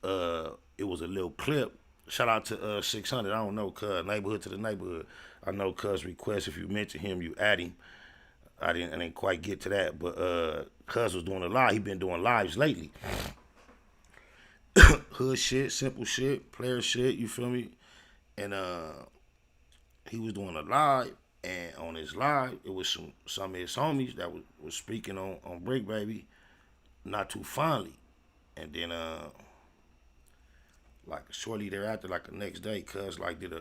it was a little clip. Shout out to 600, I don't know, cuz, neighborhood to the neighborhood. I know cuz request if you mention him, you add him. I didn't quite get to that, but cuz was doing a live. He been doing lives lately. Hood shit, simple shit, player shit, you feel me? And he was doing a live, and on his live, it was some of his homies that was speaking on Brick Baby not too fondly. And then like shortly thereafter, like the next day, cuz like did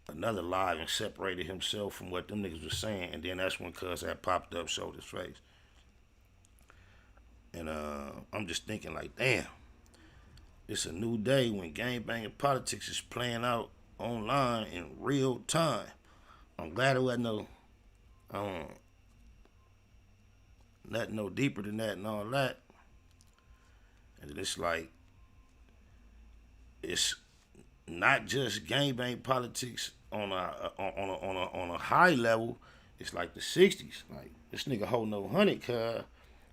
another live and separated himself from what them niggas was saying, and then that's when cuz had popped up, showed his face. And I'm just thinking like, damn, it's a new day when gangbanging politics is playing out online in real time. I'm glad it wasn't nothing no deeper than that and all that. And it's like, it's not just gangbang politics on a high level. It's like the 60s. Like, this nigga holding no 100, cuz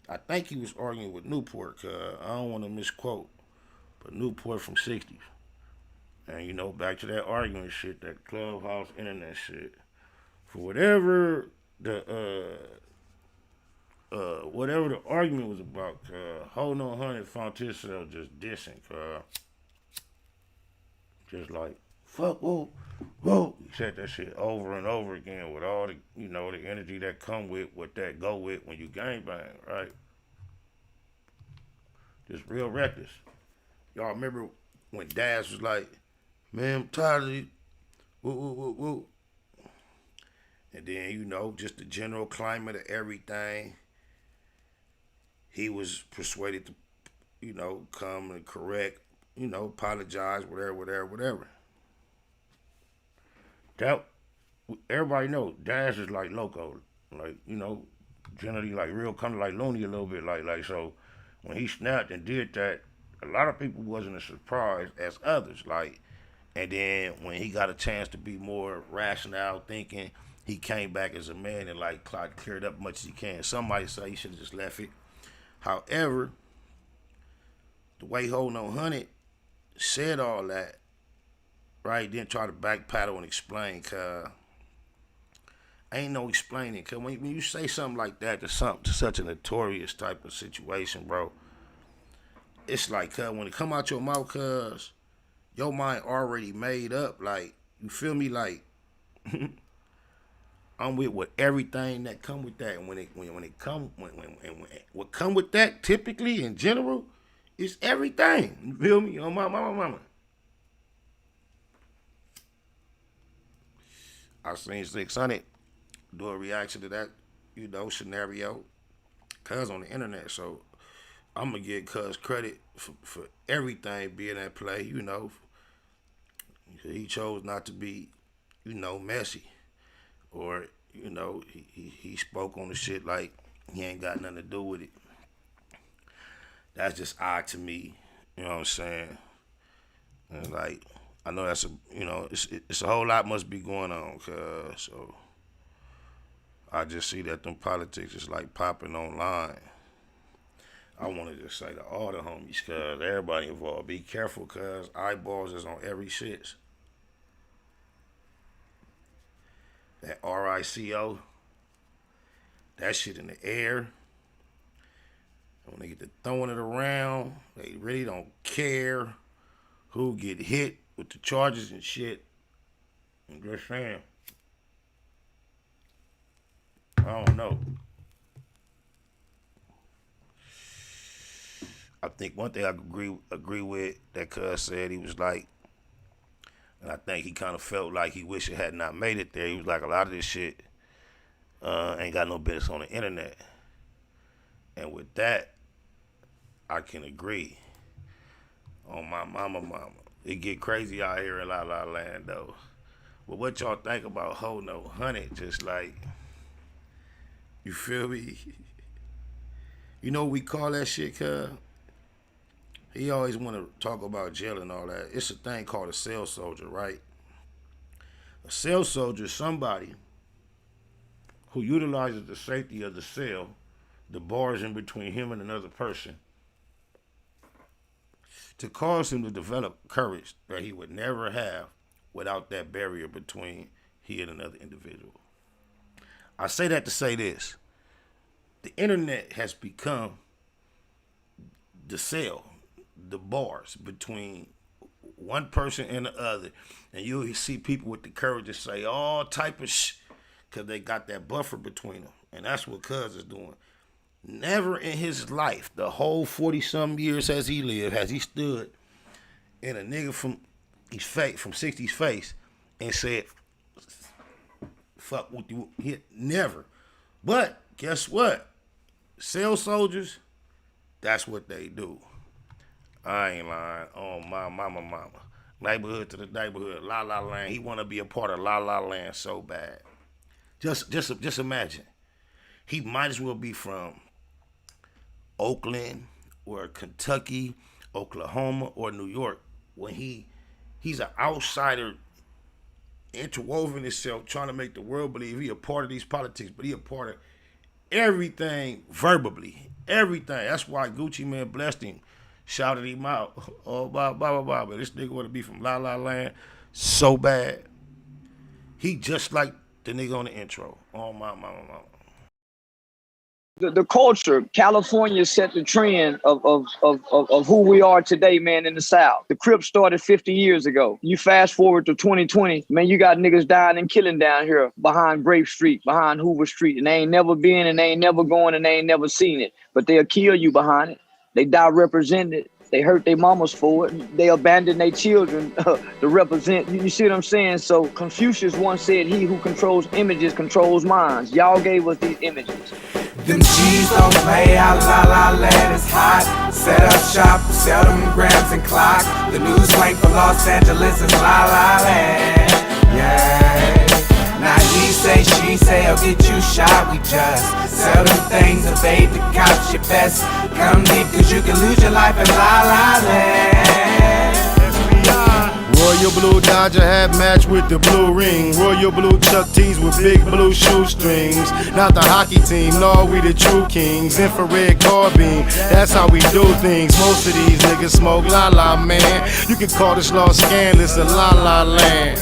I think he was arguing with Newport, cuz I don't want to misquote. but Newport from 60s. And you know, back to that argument shit, that clubhouse internet shit. For whatever the argument was about, Hold No 100 found himself just dissing, just like, fuck, whoa. He said that shit over and over again with all the, you know, the energy that come with what that go with when you gangbang, right? Just real reckless. Y'all remember when Daz was like, man, I'm tired of you. Woo. And then, you know, just the general climate of everything. He was persuaded to, you know, come and correct, you know, apologize, whatever. That, everybody know, Daz is like loco. Like, you know, generally like real kind of like loony a little bit. Like so when he snapped and did that, a lot of people wasn't as surprised as others. Like, and then when he got a chance to be more rational thinking, he came back as a man and like cleared up as much as he can. Somebody say he should have just left it. However, the way Hold No 100 said all that, right, then try to backpedal and explain, cause ain't no explaining. Cause when you say something like that to such a notorious type of situation, bro, it's like, cause when it come out your mouth, cause your mind already made up. Like, you feel me? Like, I'm with everything that come with that. And when what come with that, typically in general, is everything. You feel me? On my mama. I seen 600 do a reaction to that, you know, scenario. Cuz on the internet, so I'm gonna give Cuz credit for everything being at play, you know. He chose not to be, you know, messy. Or, you know, he spoke on the shit like he ain't got nothing to do with it. That's just odd to me, you know what I'm saying? And like, I know that's it's a whole lot must be going on, cuz, so I just see that them politics is like popping online. I want to just say to all the homies, cuz, everybody involved, be careful, cuz eyeballs is on every shit. That RICO, that shit in the air. When they get to throwing it around, they really don't care who get hit with the charges and shit. I'm just saying. I don't know. I think one thing I agree with that Cuz said, he was like, and I think he kind of felt like he wished it had not made it there. He was like, a lot of this shit ain't got no business on the internet. And with that, I can agree. On my mama. It get crazy out here in La La Land, though. But what y'all think about Hold No 100? Just like, you feel me? You know what we call that shit, cuz? He always want to talk about jail and all that. It's a thing called a cell soldier, right? A cell soldier is somebody who utilizes the safety of the cell, the bars in between him and another person, to cause him to develop courage that he would never have without that barrier between he and another individual. I say that to say this. The internet has become the cell, the bars between one person and the other. And you'll see people with the courage to say all type of shit because they got that buffer between them. And that's what Cuz is doing. Never in his life, the whole 40-something years as he lived, has he stood in a nigga from 60's face and said, fuck with you. Never. But guess what? Cell soldiers, that's what they do. I ain't lying. Oh, my mama. Neighborhood to the neighborhood. La La Land. He want to be a part of La La Land so bad. Just imagine. He might as well be from Oakland or Kentucky, Oklahoma, or New York. When he's an outsider, interwoven himself, trying to make the world believe he a part of these politics, but he a part of everything verbally. Everything. That's why Gucci Mane blessed him. shouted him out. Oh, blah, blah, blah, blah. But this nigga want to be from La La Land so bad. He just like the nigga on the intro. Oh, my. The culture, California set the trend of who we are today, man, in the South. The Crips started 50 years ago. You fast forward to 2020, man, you got niggas dying and killing down here behind Grape Street, behind Hoover Street, and they ain't never been and they ain't never going and they ain't never seen it. But they'll kill you behind it. They die represented. They hurt their mamas for it. They abandon their children to represent. You see what I'm saying? So Confucius once said, he who controls images controls minds. Y'all gave us these images. Them G's don't play out, la la land is hot. Set up shop, sell them grams and clock. The new slang for Los Angeles is la la land. Yeah. Now he say, she say, I'll get you shot. We just sell them things, evade the cops. Your best come deep, cause you can lose your life in la la land. Royal blue Dodger hat matched with the blue ring. Royal blue Chuck T's with big blue shoestrings. Not the hockey team, no, we the true kings. Infrared carbine, that's how we do things. Most of these niggas smoke la la, man. You can call this Los Scandalous a la la land.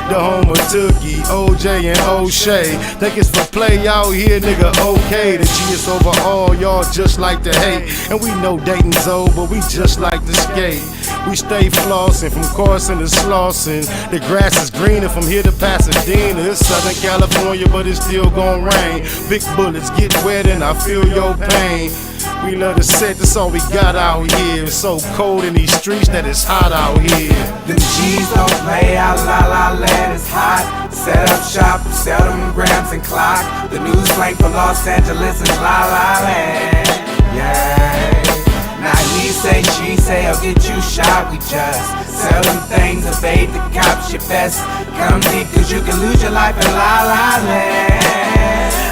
The home of Tookie, OJ, and O'Shea. Think it's for play out here, nigga, okay. The G is over all, y'all just like to hate. And we know Dayton's old, but we just like to skate. We stay flossing from Carson to Slauson. The grass is greener from here to Pasadena. It's Southern California, but it's still gon' rain. Big bullets get wet and I feel your pain. We love to set, that's all we got out here. It's so cold in these streets that it's hot out here. Them G's don't play out, la la land is hot. Set up shop, sell them grams and clock. The new slang for Los Angeles is la la land. Yeah. Now he say, she say, I'll get you shot. We just sell them things, evade the cops. Your best come deep, cause you can lose your life in la la land.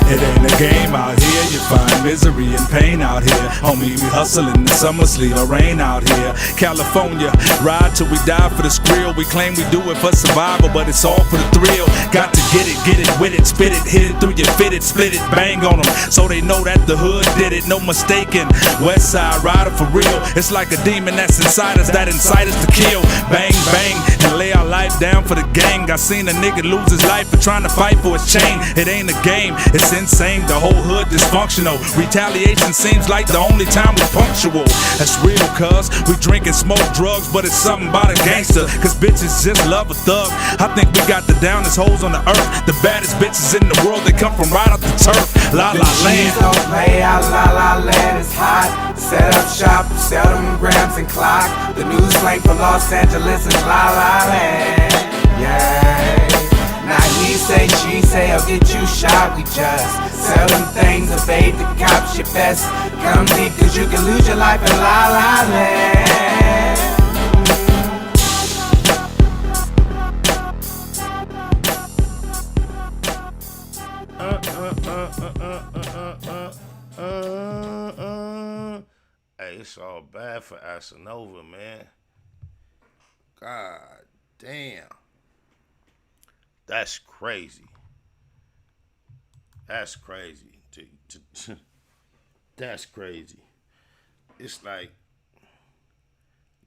It ain't a game out here, you find misery and pain out here. Homie, we hustling the summer sleet or rain out here. California, ride till we die for the skrill. We claim we do it for survival, but it's all for the thrill. Got to get it with it, spit it, hit it through your fit it, split it, bang on them, so they know that the hood did it, no mistaking. West side rider for real, it's like a demon that's inside us, that incite us to kill. Bang, bang, and lay our life down for the gang. I seen a nigga lose his life for trying to fight for his chain. It ain't a game, it's insane, the whole hood dysfunctional. Retaliation seems like the only time we punctual. That's real, cuz we drink and smoke drugs, but it's something about a gangster, cause bitches just love a thug. I think we got the downest hoes on the earth, the baddest bitches in the world, they come from right off the turf. La la land. Don't play out, la la land is hot. Set up shop, sell them grams and clock. The new slang for Los Angeles is la la land. Yeah. Now he say, she say, I'll get you shot. We just sell them things, evade the cops. Your best come deep, cause you can lose your life in la la land. Hey, it's all bad for Assavova, man. God damn. That's crazy. That's crazy. That's crazy. It's like,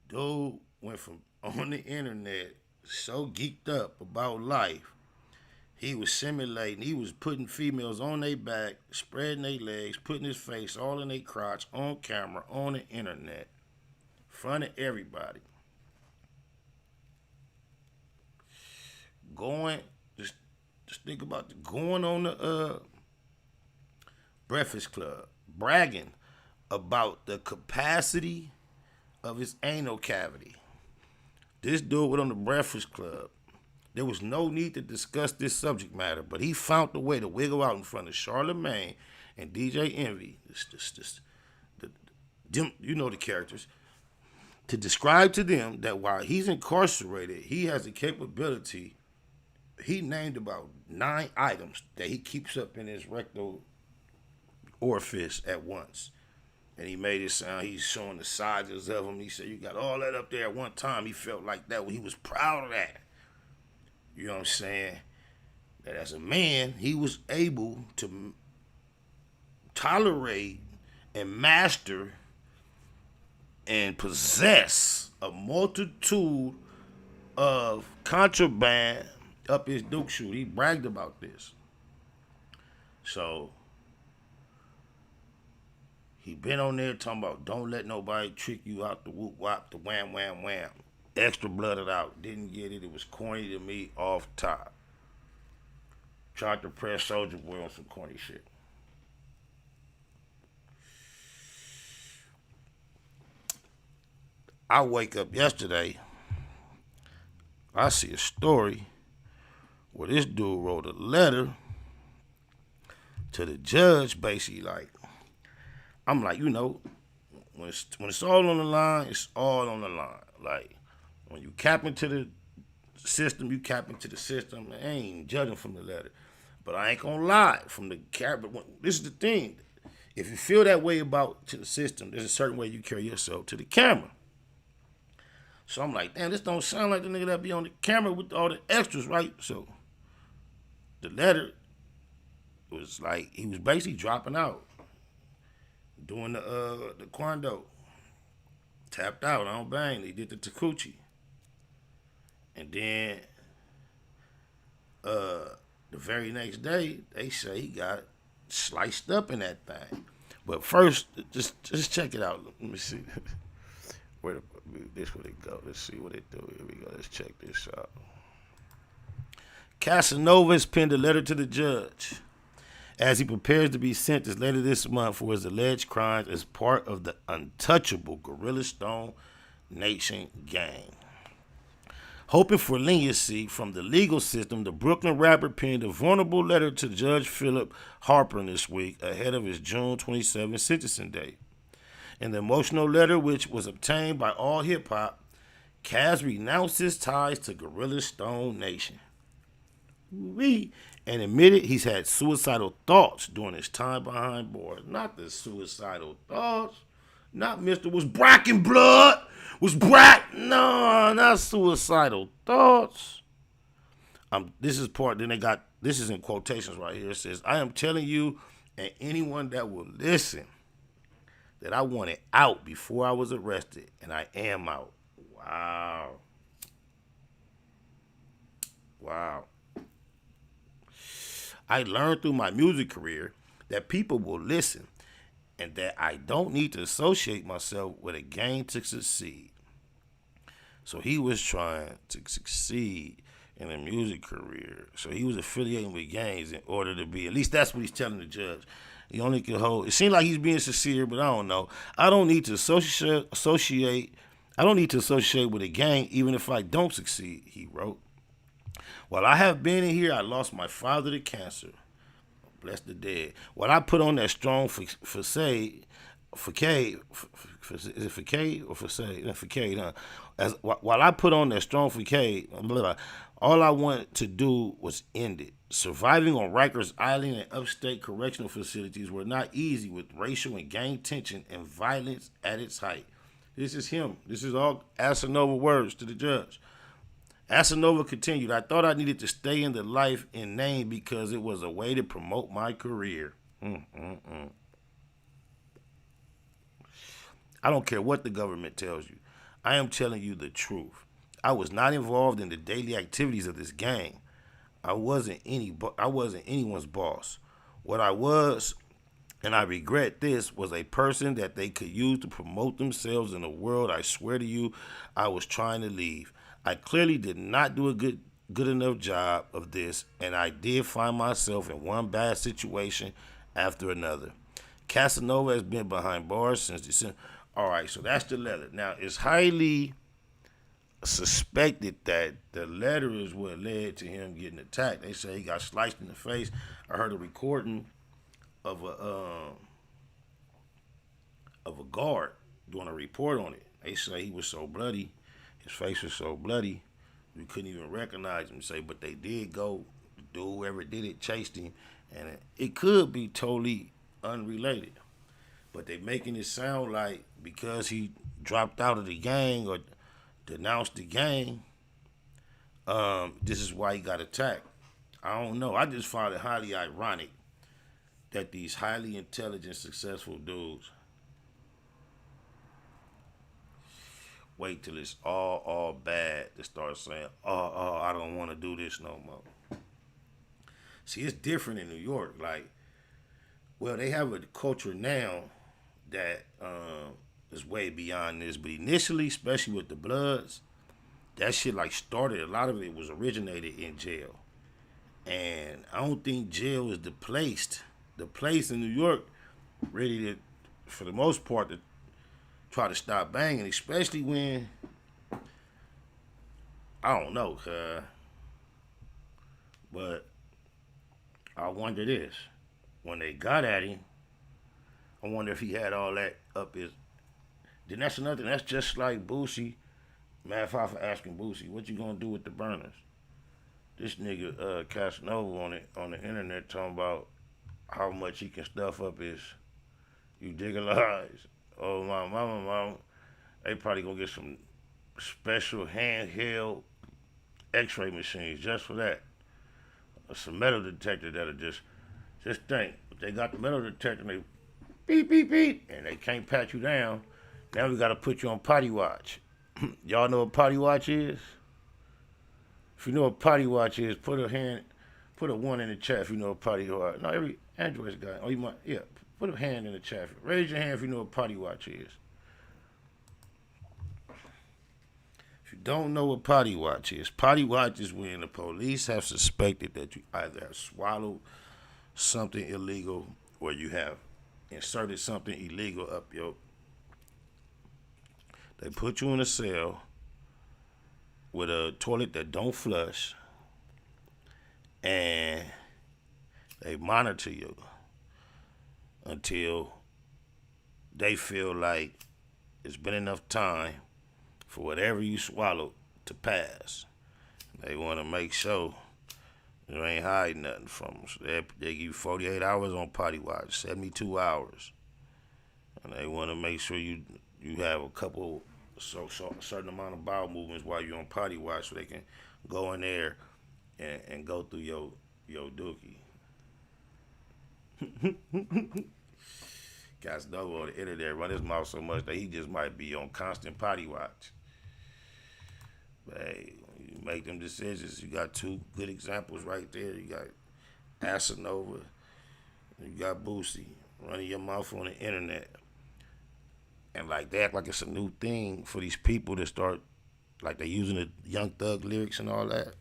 dude went from on the internet so geeked up about life. He was simulating, he was putting females on their back, spreading their legs, putting his face all in their crotch, on camera, on the internet, in front of everybody. Just think about going on the Breakfast Club, bragging about the capacity of his anal cavity. This dude went on the Breakfast Club. There was no need to discuss this subject matter, but he found a way to wiggle out in front of Charlamagne and DJ Envy, you know the characters, to describe to them that while he's incarcerated, he has the capability. He named about 9 items that he keeps up in his rectal orifice at once. And he made it sound, he's showing the sizes of them. He said, you got all that up there at one time. He felt like that. He was proud of that. You know what I'm saying? That as a man, he was able to tolerate and master and possess a multitude of contraband up his Duke shoe. He bragged about this. So he been on there talking about don't let nobody trick you out the whoop whop, the wham wham wham. Extra blooded out. Didn't get it. It was corny to me off top. Tried to press Soulja Boy on some corny shit. I wake up yesterday, I see a story where this dude wrote a letter to the judge, basically like, I'm like, when it's all on the line, it's all on the line. Like, when you cap into the system, you cap into the system. I ain't judging from the letter. But I ain't gonna lie, from the cap, this is the thing. If you feel that way about to the system, there's a certain way you carry yourself to the camera. So I'm like, damn, this don't sound like the nigga that be on the camera with all the extras, right? So the letter was like, he was basically dropping out, doing the Quando. Tapped out, I don't bang. They did the Takuchi. And then the very next day, they say he got sliced up in that thing. But first, just check it out. Let me see. Where it go? Let's see what it do. Here we go. Let's check this out. Casanova has penned a letter to the judge as he prepares to be sentenced later this month for his alleged crimes as part of the untouchable Gorilla Stone Nation gang. Hoping for leniency from the legal system, the Brooklyn rapper penned a vulnerable letter to Judge Philip Harper this week ahead of his June 27 sentencing date. In the emotional letter, which was obtained by All Hip Hop, Kaz renounced his ties to Gorilla Stone Nation. And admitted he's had suicidal thoughts during his time behind bars. Not the suicidal thoughts. Not Mr. Was Bracken blood. Was Brack. No, not suicidal thoughts. This is part, then they got, this is in quotations right here. It says, I am telling you and anyone that will listen that I wanted out before I was arrested, and I am out. Wow. Wow. I learned through my music career that people will listen and that I don't need to associate myself with a gang to succeed. So he was trying to succeed in a music career. So he was affiliating with gangs in order to be, at least that's what he's telling the judge. He only can hold, it seemed like he's being sincere, but I don't know. I don't need to associate with a gang even if I don't succeed, he wrote. While I have been in here, I lost my father to cancer. Bless the dead. While I put on that strong facade, while I put on that strong facade, all I wanted to do was end it. Surviving on Rikers Island and upstate correctional facilities were not easy with racial and gang tension and violence at its height. This is him. This is all Assavova words to the judge. Assavova continued, I thought I needed to stay in the life in name because it was a way to promote my career. I don't care what the government tells you. I am telling you the truth. I was not involved in the daily activities of this gang. I wasn't anyone's boss. What I was, and I regret this, was a person that they could use to promote themselves in a world I swear to you I was trying to leave. I clearly did not do a good enough job of this, and I did find myself in one bad situation after another. Casanova has been behind bars since December. All right, so that's the letter. Now, it's highly suspected that the letter is what led to him getting attacked. They say he got sliced in the face. I heard a recording of a guard doing a report on it. They say he was so bloody, his face was so bloody, we couldn't even recognize him. Say, but they did go, do whoever did it chased him, and it could be totally unrelated. But they making it sound like because he dropped out of the gang or denounced the gang, this is why he got attacked. I don't know. I just found it highly ironic that these highly intelligent, successful dudes wait till it's all bad to start saying, I don't want to do this no more. See, it's different in New York. Like, well, they have a culture now that is way beyond this. But initially, especially with the Bloods, that shit like started, a lot of it was originated in jail. And I don't think jail is the place in New York really to, for the most part, to try to stop banging, especially when, I don't know, but I wonder this. When they got at him, I wonder if he had all that up his, then that's another thing. That's just like Boosie. Matter of fact, asking Boosie, what you gonna do with the burners? This nigga Casanova on the internet talking about how much he can stuff up his, you digging lies. Oh my mama, they probably gonna get some special handheld X-ray machines just for that. Some metal detector that'll just think, if they got the metal detector, they beep beep beep, and they can't pat you down. Now we gotta put you on potty watch. Y'all know what potty watch is? If you know what potty watch is, put a 1 in the chat if you know what potty watch. No, every Android's got. Oh, you might, yeah. Put a hand in the chat. Raise your hand if you know what potty watch is. If you don't know what potty watch is when the police have suspected that you either have swallowed something illegal or you have inserted something illegal up your. They put you in a cell with a toilet that don't flush, and they monitor you until they feel like it's been enough time for whatever you swallowed to pass. They want to make sure you ain't hiding nothing from them. So they give you 48 hours on potty watch, 72 hours. And they want to make sure you have a couple, a certain amount of bowel movements while you're on potty watch so they can go in there and go through your dookie. Casanova on the internet run his mouth so much that he just might be on constant potty watch. But hey, when you make them decisions, you got two good examples right there. You got Assavova, you got Boosie running your mouth on the internet. And like they act like it's a new thing for these people to start, like they using the Young Thug lyrics and all that.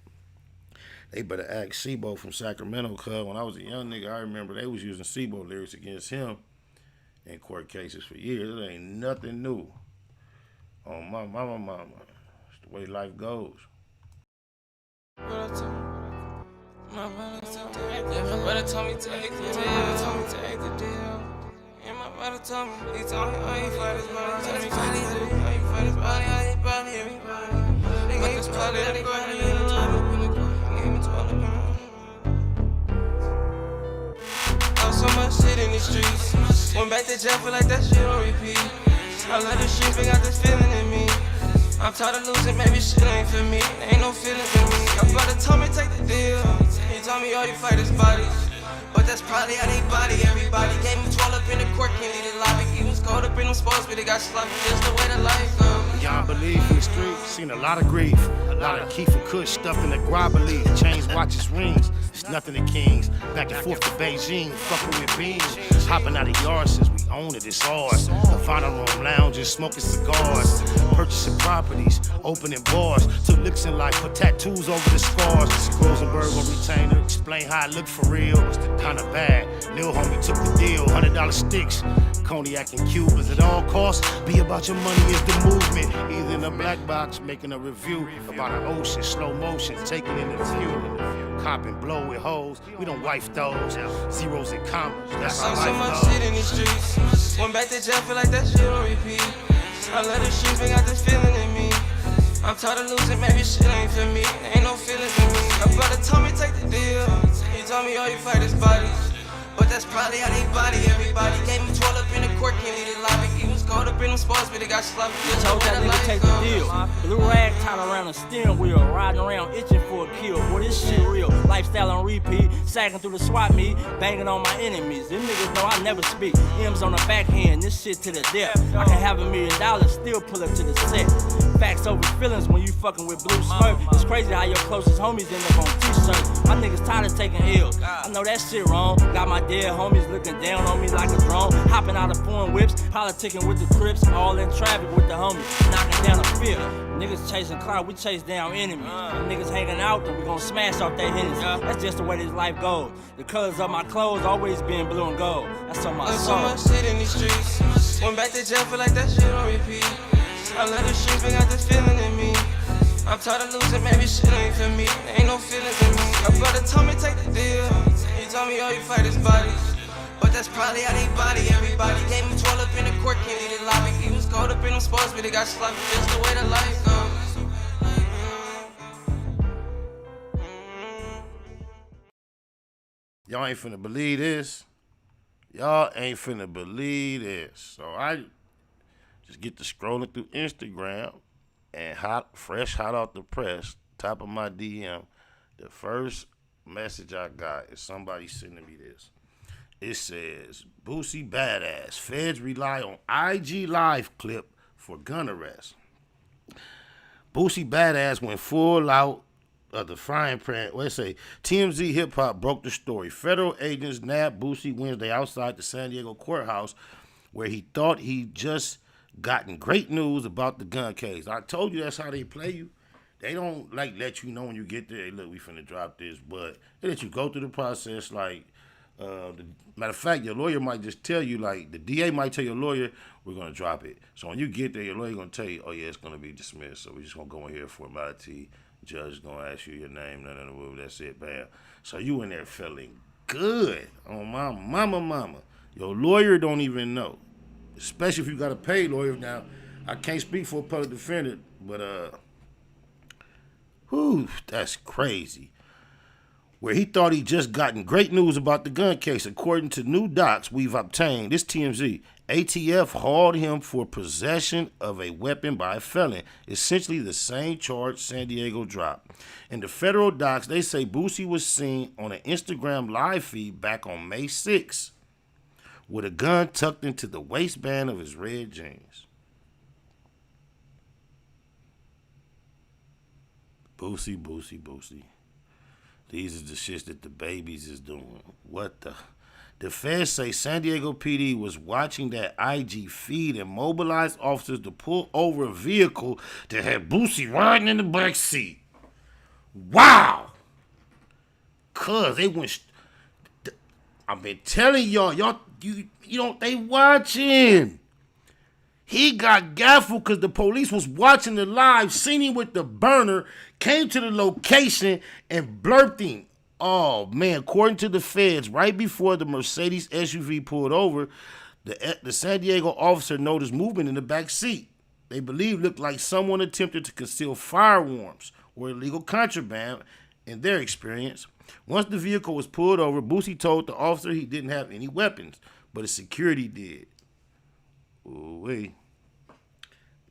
They better ask Sebo from Sacramento, cuz when I was a young nigga, I remember they was using Sebo lyrics against him in court cases for years. It ain't nothing new. Oh, my mama. It's the way life goes. My brother told me take the deal. And my brother told me, he told me, oh, you fight his body, oh, you fight his body, oh, you body, everybody. They gave me 12 in the ground, they gave me 12 in the ground. Oh, so much shit in the streets. Went back to jail, feel like that shit on repeat. I love the streets, but got this feeling in me. I'm tired of losing, maybe shit ain't for me. There ain't no feelings in me. My brother told me take the deal. He told me, oh, you fight his bodies. But that's probably how they body everybody. Gave me 12 up in the court, can't leave the lobby. He was caught up in them sports, but they got sloppy. Just the way the life goes. Y'all believe in the street, seen a lot of grief. A lot of Kiefer Kush stuffed in the grobberly. Chains, watches, rings, it's nothing to kings. Back and forth to Beijing, fucking with beans. Hopping out of yards since we own it, it's ours. Final room lounges, smoking cigars. Purchasing properties, opening bars. Took licks in life, put tattoos over the scars. Rosenberg on retainer, explain how I look for real. Kinda bad, Lil homie took the deal. $100 sticks, cognac and Cubans at all costs. Be about your money is the movement. Either in a black box, making a review about an ocean, slow motion, taking in the view. Cop and blow with hoes, we don't wife those. Zeros and commas, that's how so life much goes. shit in the streets. Went back to jail, feel like that shit on repeat. I love the streets, but got this feeling in me. I'm tired of losing, maybe shit ain't for me. There ain't no feelings in me. My brother told me take the deal. He told me, oh, you fight his bodies. But that's probably how they body everybody. Gave me 12 up in the court, can't leave the lobby. He was caught up in them sports, but they got sloppy. Just Told that nigga take the deal. Blue rag tied around the steering wheel, riding around itching for a kill. Boy, this shit real. Lifestyle on repeat, sagging through the swap meet, banging on my enemies. Them niggas know I never speak. M's on the backhand, this shit to the depth. I can have $1 million, still pull up to the set. Facts over feelings when you fucking with Blue Smurf. It's crazy how your closest homies end up on t-shirts. My niggas tired of taking L's. I know that shit wrong. Got my dead homies looking down on me like a drone. Hopping out of foreign whips, politicking with the Crips, all in traffic with the homies, knocking down a fear. Niggas chasing clout, we chase down enemies. Niggas hanging out, then we gon' smash off their Hennessy. That's just the way this life goes. The colors of my clothes always been blue and gold. That's on my soul. So much shit in these streets. Went back to jail, feel like that shit on repeat. I love the streets, but got this feeling in me. I'm tired of losing, maybe shit ain't for me. There ain't no feelings in me. My brother told me take the deal. He told me all you fight is bodies. But that's probably how they body everybody. Gave him 12 up in the court, can't leave the lobby. He was caught up in them sports, but he got sloppy. Just the way the life goes. Y'all ain't finna believe this. Y'all ain't finna believe this. So I just get to scrolling through Instagram and fresh hot off the press, top of my DM. The first message I got is somebody sending me this. It says, Boosie Badazz, feds rely on IG live clip for gun arrest. Boosie Badazz went full out of the frying pan. Let's say TMZ Hip Hop broke the story. Federal agents nabbed Boosie Wednesday outside the San Diego courthouse where he thought he just gotten great news about the gun case. I told you that's how they play you. They don't like let you know when you get there, hey, look, we finna drop this, but they let you go through the process like, matter of fact, your lawyer might just tell you, like, the DA might tell your lawyer, we're going to drop it. So when you get there, your lawyer going to tell you, oh, yeah, it's going to be dismissed. So we just going to go in here for formality. Judge is going to ask you your name, that's it, bam. So you in there feeling good. Oh, my mama. Your lawyer don't even know, especially if you got a paid lawyer. Now, I can't speak for a public defender, but, that's crazy. Where he thought he just gotten great news about the gun case. According to new docs we've obtained, this TMZ, ATF hauled him for possession of a weapon by a felon, essentially the same charge San Diego dropped. In the federal docs, they say Boosie was seen on an Instagram live feed back on May 6th with a gun tucked into the waistband of his red jeans. Boosie. These are the shits that the babies is doing. What the? The feds say San Diego PD was watching that IG feed and mobilized officers to pull over a vehicle that had Boosie riding in the back seat. Wow. Cuz they went. I've been telling y'all, you don't, they watching. He got gaffled because the police was watching the live, seen him with the burner, came to the location, and blurped him. Oh, man, according to the feds, right before the Mercedes SUV pulled over, the San Diego officer noticed movement in the back seat. They believe looked like someone attempted to conceal firearms or illegal contraband in their experience. Once the vehicle was pulled over, Boosie told the officer he didn't have any weapons, but his security did. Ooh-wee.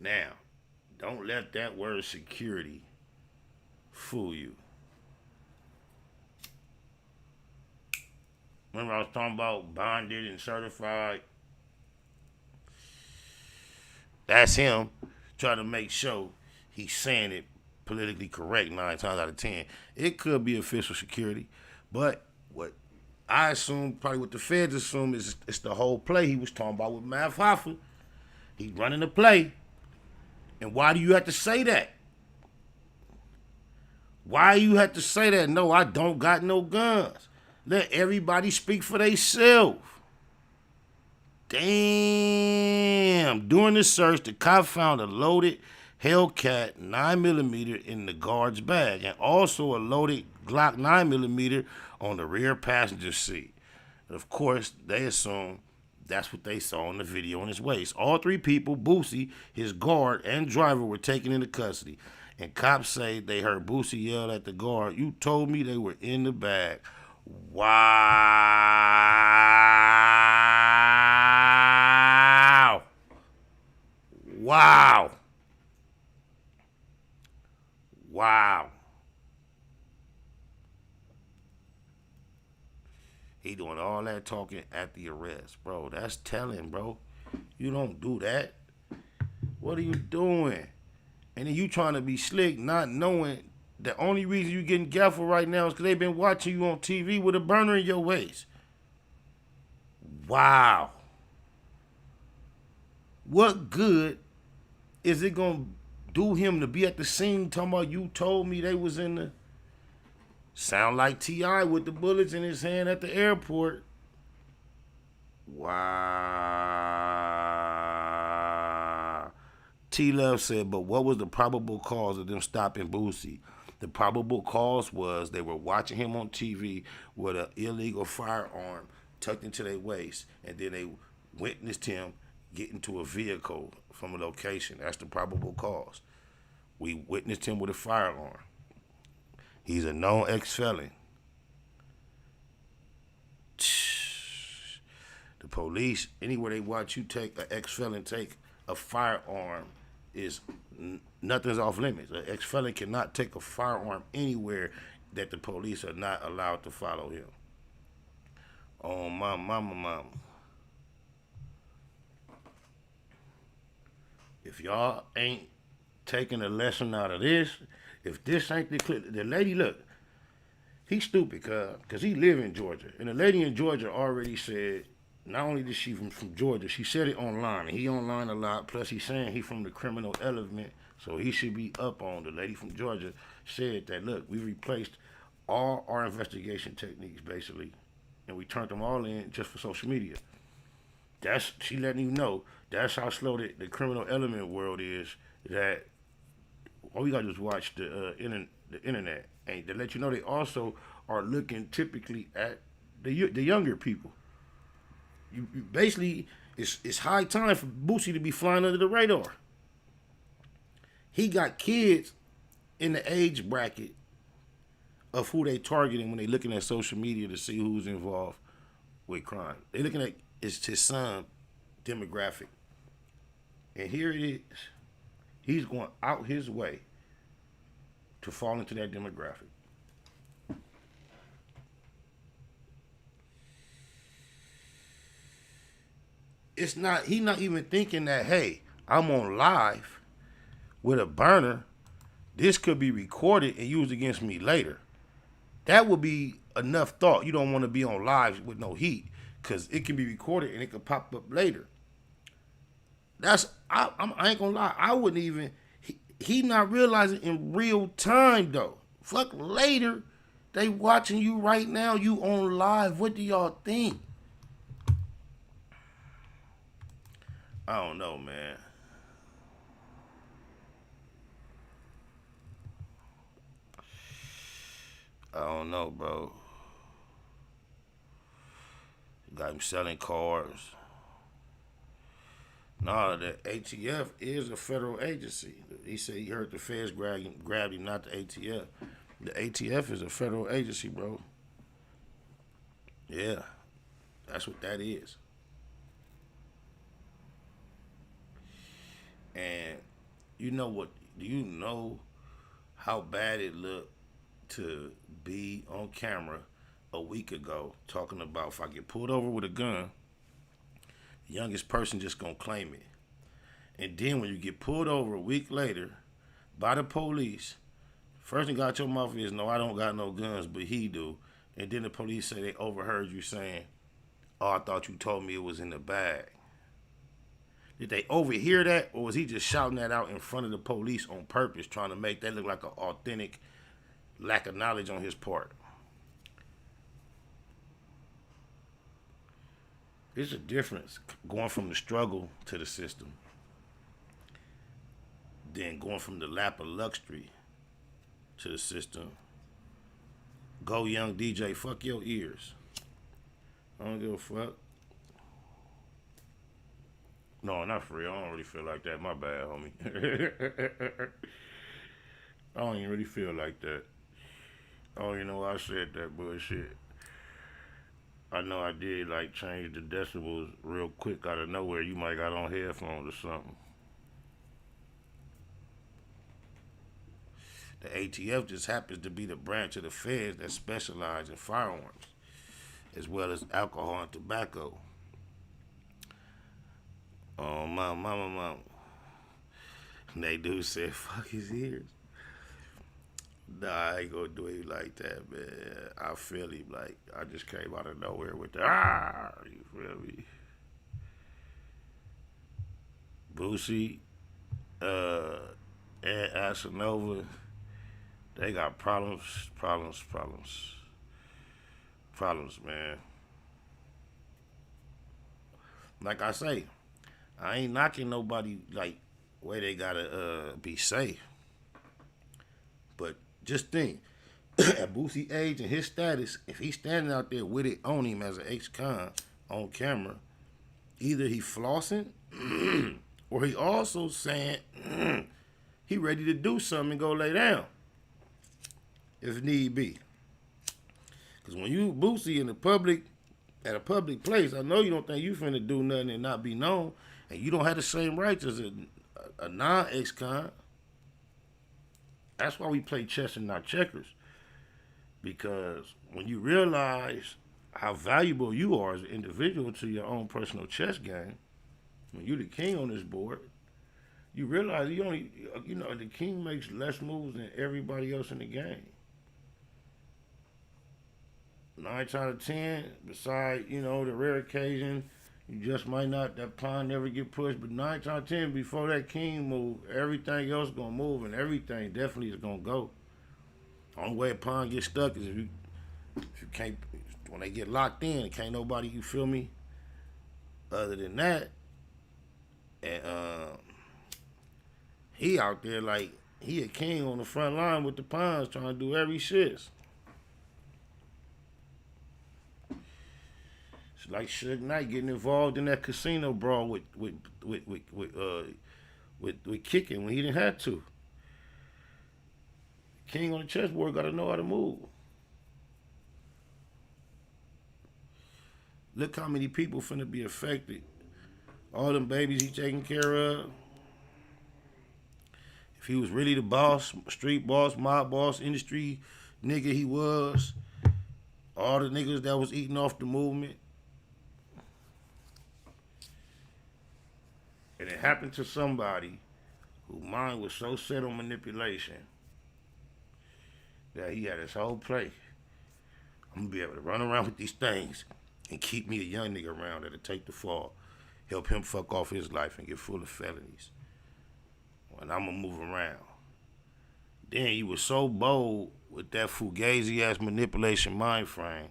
Now, don't let that word security fool you. Remember I was talking about bonded and certified? That's him trying to make sure he's saying it politically correct 9 times out of 10. It could be official security, but what I assume, probably what the feds assume, is it's the whole play he was talking about with Mav Hoffa. He's running the play. And why do you have to say that? Why you have to say that? No, I don't got no guns. Let everybody speak for themselves. Damn. During the search, the cop found a loaded Hellcat 9mm in the guard's bag and also a loaded Glock 9mm on the rear passenger seat. And of course, they assume that's what they saw in the video on his waist. All 3 people, Boosie, his guard, and driver, were taken into custody. And cops say they heard Boosie yell at the guard, "You told me they were in the bag." Wow. He doing all that talking at the arrest, bro. That's telling, bro. You don't do that. What are you doing? And then you trying to be slick, not knowing the only reason you getting gaffled right now is because they've been watching you on TV with a burner in your waist. Wow. What good is it going to do him to be at the scene talking about you told me they was in the... Sound like T.I. with the bullets in his hand at the airport. Wow. T-Love said, but what was the probable cause of them stopping Boosie? The probable cause was they were watching him on TV with an illegal firearm tucked into their waist, and then they witnessed him get into a vehicle from a location. That's the probable cause. We witnessed him with a firearm. He's a known ex-felon. The police, anywhere they watch you take an ex-felon take a firearm, is nothing's off limits. An ex-felon cannot take a firearm anywhere that the police are not allowed to follow him. Oh, my mama. If y'all ain't taking a lesson out of this, if this ain't the clip, the lady, look, he's stupid, because he live in Georgia. And the lady in Georgia already said, not only is she from Georgia, she said it online. And he online a lot, plus he's saying he from the criminal element, so he should be up on. The lady from Georgia said that, look, we replaced all our investigation techniques, basically, and we turned them all in just for social media. She letting you know, that's how slow the criminal element world is, that all you got to do is watch the internet. And to let you know, they also are looking typically at the younger people. You basically, it's high time for Boosie to be flying under the radar. He got kids in the age bracket of who they targeting when they looking at social media to see who's involved with crime. They looking at his son demographic. And here it is. He's going out his way to fall into that demographic. He's not even thinking that, hey, I'm on live with a burner. This could be recorded and used against me later. That would be enough thought. You don't want to be on live with no heat, because it can be recorded and it could pop up later. I ain't gonna lie. I wouldn't even, he not realizing in real time though. Fuck later. They watching you right now. You on live. What do y'all think? I don't know, man. I don't know, bro. Got him selling cars. No, the ATF is a federal agency. He said he heard the feds grabbed him, not the ATF. The ATF is a federal agency, bro. Yeah, that's what that is. And you know what? Do you know how bad it looked to be on camera a week ago talking about if I get pulled over with a gun, the youngest person just gonna claim it. And then when you get pulled over a week later by the police, first thing out your mouth is, no, I don't got no guns, but he do. And then the police say they overheard you saying, oh, I thought you told me it was in the bag. Did they overhear that, or was he just shouting that out in front of the police on purpose, trying to make that look like an authentic lack of knowledge on his part? There's a difference going from the struggle to the system, then going from the lap of luxury to the system. Go young DJ, fuck your ears. I don't give a fuck. No, not for real. I don't really feel like that. My bad, homie. I don't even really feel like that. I don't even know why I said that bullshit. I know I did like change the decibels real quick out of nowhere. You might got on headphones or something. The ATF just happens to be the branch of the feds that specialize in firearms, as well as alcohol and tobacco. Oh, mama. They do say, fuck his ears. Nah, I ain't gonna do it like that, man. I feel him. Like, I just came out of nowhere with the, you feel me? Boosie, and Assavova, they got problems, man. Like I say, I ain't knocking nobody, like, way they gotta be safe. But just think, at Boosie age and his status, if he's standing out there with it on him as an ex-con on camera, either he flossing or he also saying he ready to do something and go lay down if need be. Because when you Boosie in the public, at a public place, I know you don't think you finna do nothing and not be known, and you don't have the same rights as a non-ex-con. That's why we play chess and not checkers. Because when you realize how valuable you are as an individual to your own personal chess game, when you're the king on this board, you realize the king makes less moves than everybody else in the game. 9 times out of 10, besides, the rare occasion, you just might not, that pawn never get pushed, but 9 times out of 10, before that king move, everything else gonna move, and everything definitely is gonna go. The only way a pawn gets stuck is if you can't, when they get locked in, can't nobody, you feel me, other than that. And he out there like, he a king on the front line with the pawns trying to do every shit. Like Suge Knight getting involved in that casino brawl with kicking when he didn't have to. King on the chessboard got to know how to move. Look how many people finna be affected. All them babies he taking care of. If he was really the boss, street boss, mob boss, industry nigga he was, all the niggas that was eating off the movement. And it happened to somebody whose mind was so set on manipulation that he had his whole play. I'm gonna be able to run around with these things and keep me a young nigga around that'll take the fall, help him fuck off his life and get full of felonies. And I'm gonna move around. Then he was so bold with that fugazi ass manipulation mind frame.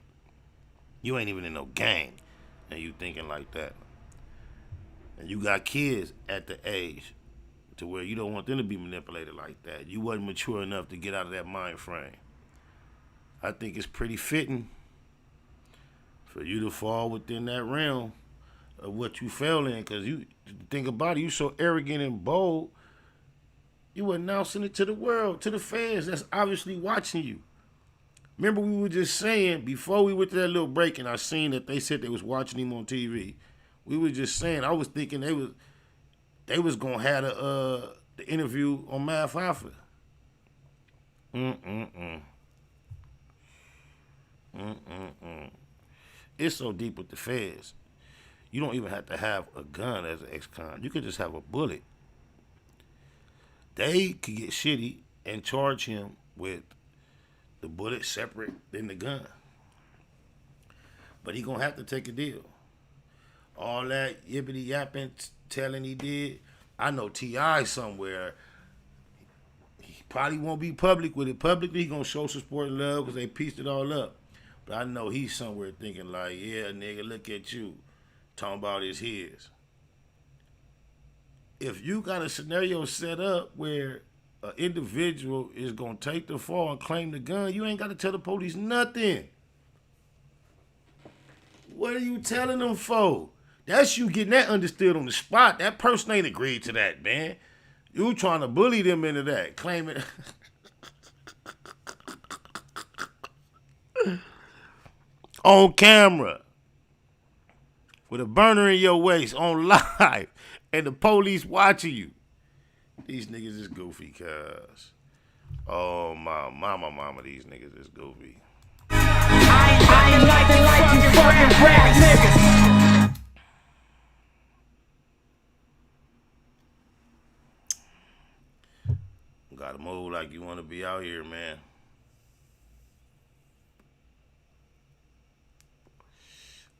You ain't even in no gang, and you thinking like that. And you got kids at the age to where you don't want them to be manipulated like that. You wasn't mature enough to get out of that mind frame. I think it's pretty fitting for you to fall within that realm of what you fell in. Because you think about it, you so arrogant and bold, you announcing it to the world, to the fans that's obviously watching you. Remember we were just saying, before we went to that little break and I seen that they said they was watching him on TV, we were just saying, I was thinking they was gonna have the interview on Math Alpha. It's so deep with the feds. You don't even have to have a gun as an ex-con. You could just have a bullet. They could get shitty and charge him with the bullet separate than the gun. But he gonna have to take a deal. All that yippity yapping telling he did. I know T.I. somewhere. He probably won't be public with it. Publicly, he gonna show some support and love because they pieced it all up. But I know he's somewhere thinking like, yeah, nigga, look at you. Talking about it's his. If you got a scenario set up where an individual is gonna take the fall and claim the gun, you ain't got to tell the police nothing. What are you telling them for? That's you getting that understood on the spot. That person ain't agreed to that, man. You trying to bully them into that, claiming on camera with a burner in your waist on live and the police watching you. These niggas is goofy, cuz. Oh, my mama, these niggas is goofy. I ain't nothing like you fucking rap niggas. Gotta move like you wanna be out here, man.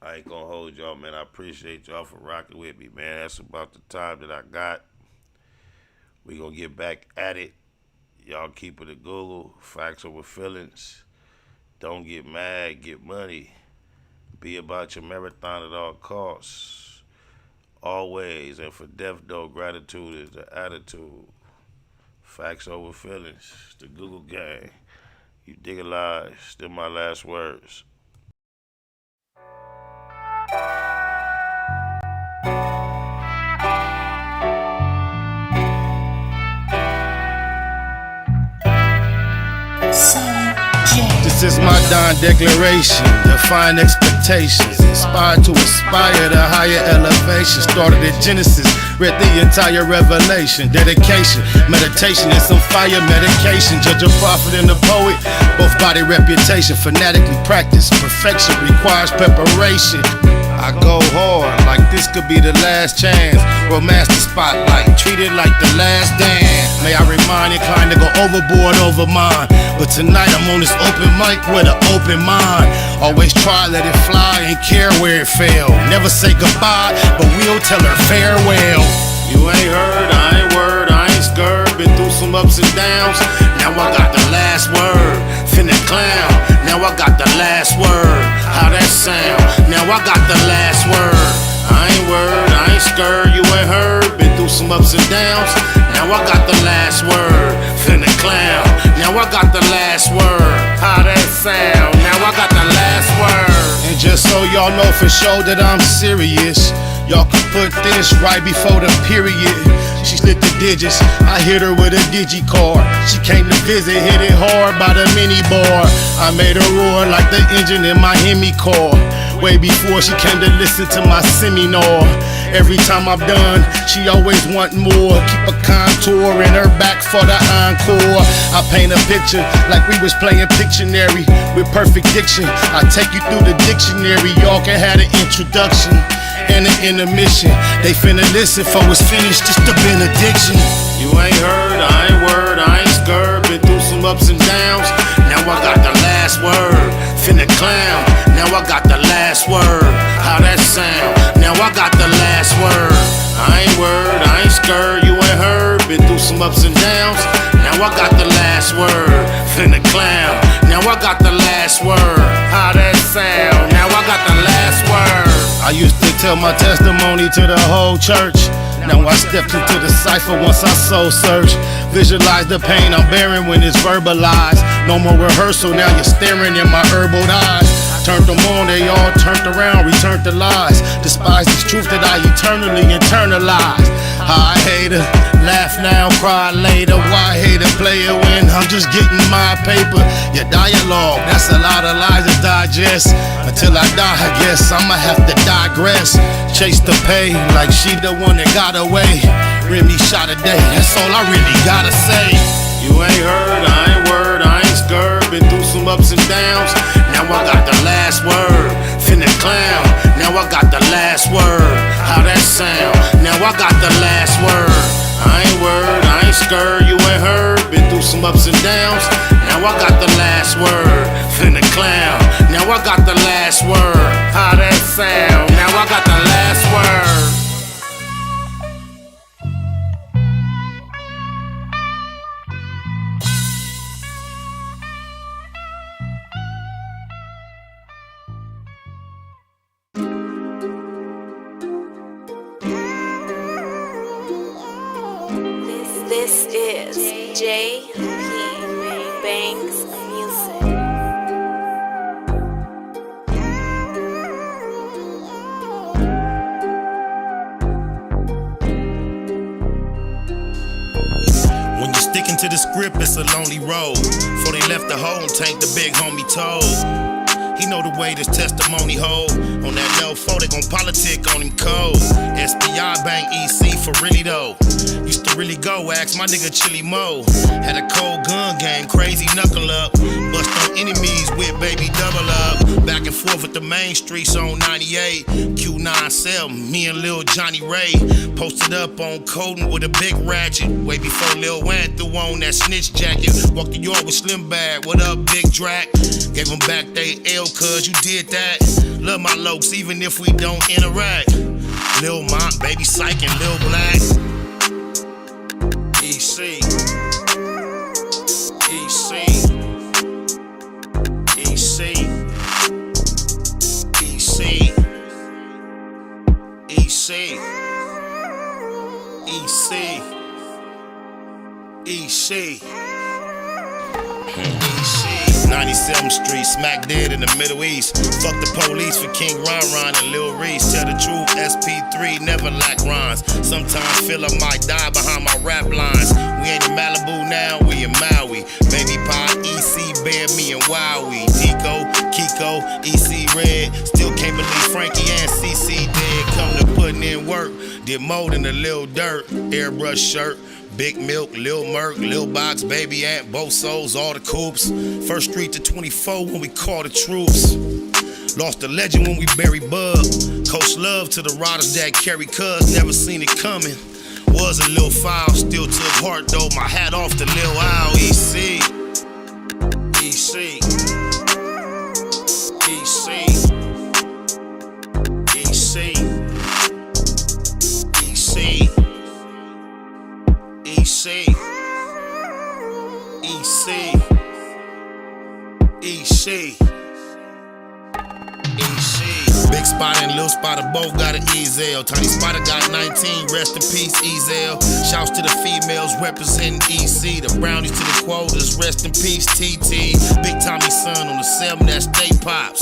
I ain't gonna hold y'all, man. I appreciate y'all for rocking with me, man. That's about the time that I got. We gonna get back at it. Y'all keep it at Google. Facts over feelings. Don't get mad, get money. Be about your marathon at all costs. Always. And for death, though, gratitude is the attitude. Facts over feelings. The Google gang. You dig a lie. Still my last words. This is my Don declaration, define expectations, inspired to aspire to higher elevation. Started at Genesis, read the entire Revelation. Dedication, meditation, and some fire medication. Judge a prophet and a poet, both body reputation. Fanatically practice, perfection requires preparation. I go hard, like this could be the last chance. Romance the spotlight, treat it like the last dance. May I remind inclined to go overboard over mine. But tonight I'm on this open mic with an open mind. Always try, let it fly, ain't care where it fell. Never say goodbye, but we'll tell her farewell. You ain't heard, I ain't word, I ain't scared. Been through some ups and downs, now I got the last word. Finna clown, now I got the last word. How that sound? Now I got the last word. I ain't word, I ain't scared, you ain't heard. Been through some ups and downs, now I got the last word. Finna clown, now I got the last word. How that sound? Now I got the last word. And just so y'all know for sure that I'm serious, y'all can put this right before the period. She slid the digits, I hit her with a digi-card. She came to visit, hit it hard by the mini bar. I made her roar like the engine in my Hemi car. Way before she came to listen to my seminar. Every time I'm done, she always want more. Keep a contour in her back for the encore. I paint a picture like we was playing Pictionary with perfect diction. I take you through the dictionary, y'all can have an introduction and an intermission. They finna listen for it's finished, just a benediction. You ain't heard, I ain't word, I ain't scared. Been through some ups and downs, now I got the last word. Finna clown, now I got the last word. How that sound? Now I got the last word. I ain't word, I ain't scared, you ain't heard. Been through some ups and downs, now I got the last word. Finna clown, now I got the last word. How that sound? Now I got the last word. I used to tell my testimony to the whole church. Now I stepped into the cipher once I soul search. Visualize the pain I'm bearing when it's verbalized. No more rehearsal, now you're staring in my herbal eyes. Turned them on, they all turned around, returned to lies. Despise this truth that I eternally internalized. I hate her, laugh now, cry later. Why hate a player when I'm just getting my paper? Your dialogue, that's a lot of lies to digest. Until I die, I guess I'ma have to digress. Chase the pay like she the one that got away. Remy shot a day, that's all I really gotta say. You ain't heard, I ain't word, I ain't scared. Been through some ups and downs, now I got the last word. Finna clown, now I got the last word. How that sound? Now I got the last word. I ain't word, I ain't scared, you ain't heard. Been through some ups and downs, now I got the last word. Finna clown, now I got the last word. How that sound? Now I got the last word. This is J.P. Banks Music. When you're sticking to the script, it's a lonely road. Before they left the hole and tank, the big homie told. He know the way this testimony hold. On that low foe, they gon' politic on him cold. SBI Bank EC for really though. Used to really go, ask my nigga Chili Mo. Had a cold gun game, crazy knuckle up. Bust on enemies with baby double up. Back and 4th at the main streets on 98. Q97, me and Lil Johnny Ray posted up on Colton with a big ratchet. Way before Lil Wayne threw on that snitch jacket. Walked to York with Slim Bag, what up, Big Drac? Gave them back they L, cuz you did that. Love my lokes, even if we don't interact. Lil Mont, Baby Psych, and Lil Black. EC. EC. EC. EC. EC. EC. EC. 97th Street, smack dead in the Middle East. Fuck the police for King Ron Ron and Lil Reese. Tell the truth, SP3 never lack rhymes. Sometimes feel I might die behind my rap lines. We ain't in Malibu now, we in Maui. Baby Pie, EC, Bear, me and Wowie. Tico, Kiko, EC Red. Still can't believe Frankie and CC dead. Come to putting in work, did more than a little dirt. Airbrush shirt. Big Milk, Lil Merc, Lil Box, Baby Ant, both souls, all the coops. First street to 24 when we call the troops. Lost a legend when we buried Bug. Coach love to the riders that carry cuz, never seen it coming. Was a little foul, still took heart though, my hat off to Lil Owl. EC. EC. EC. EC. EC. EC. EC. EC. EC. Big Spider and Lil Spider both got an Ezel. Tiny Spider got 19, rest in peace, Ezel. Shouts to the females representing EC. The brownies to the quotas, rest in peace, TT. Big Tommy's son on the 7, that stay pops.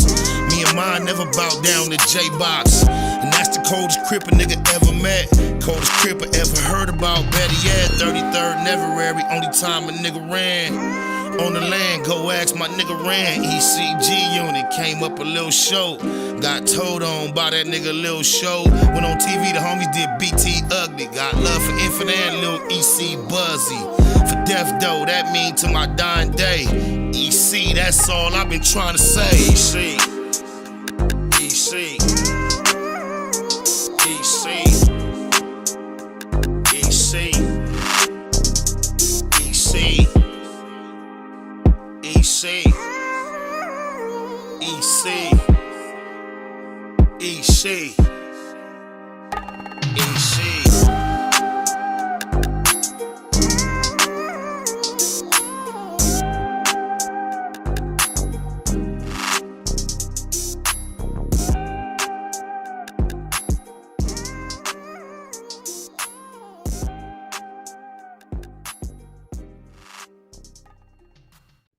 Me and mine never bow down to J-Box. And that's the coldest cripper nigga ever met. Coldest cripper ever heard about, better yet. 33rd Neverary, only time a nigga ran. On the land, go ask my nigga Ran. ECG unit, came up a little show. Got told on by that nigga Lil Show. Went on TV, the homies did BT Ugly. Got love for Infinite and Lil EC Buzzy. For death though, that mean to my dying day. EC, that's all I've been trying to say. EC. EC. EC. EC. EC. EC. EC. EC. EC.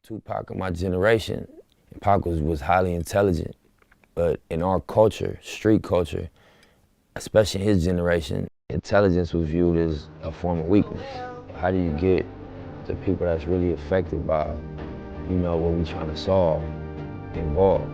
Tupac of my generation, Pac was highly intelligent, but in our culture, street culture, especially in his generation, intelligence was viewed as a form of weakness. How do you get the people that's really affected by, what we're trying to solve involved?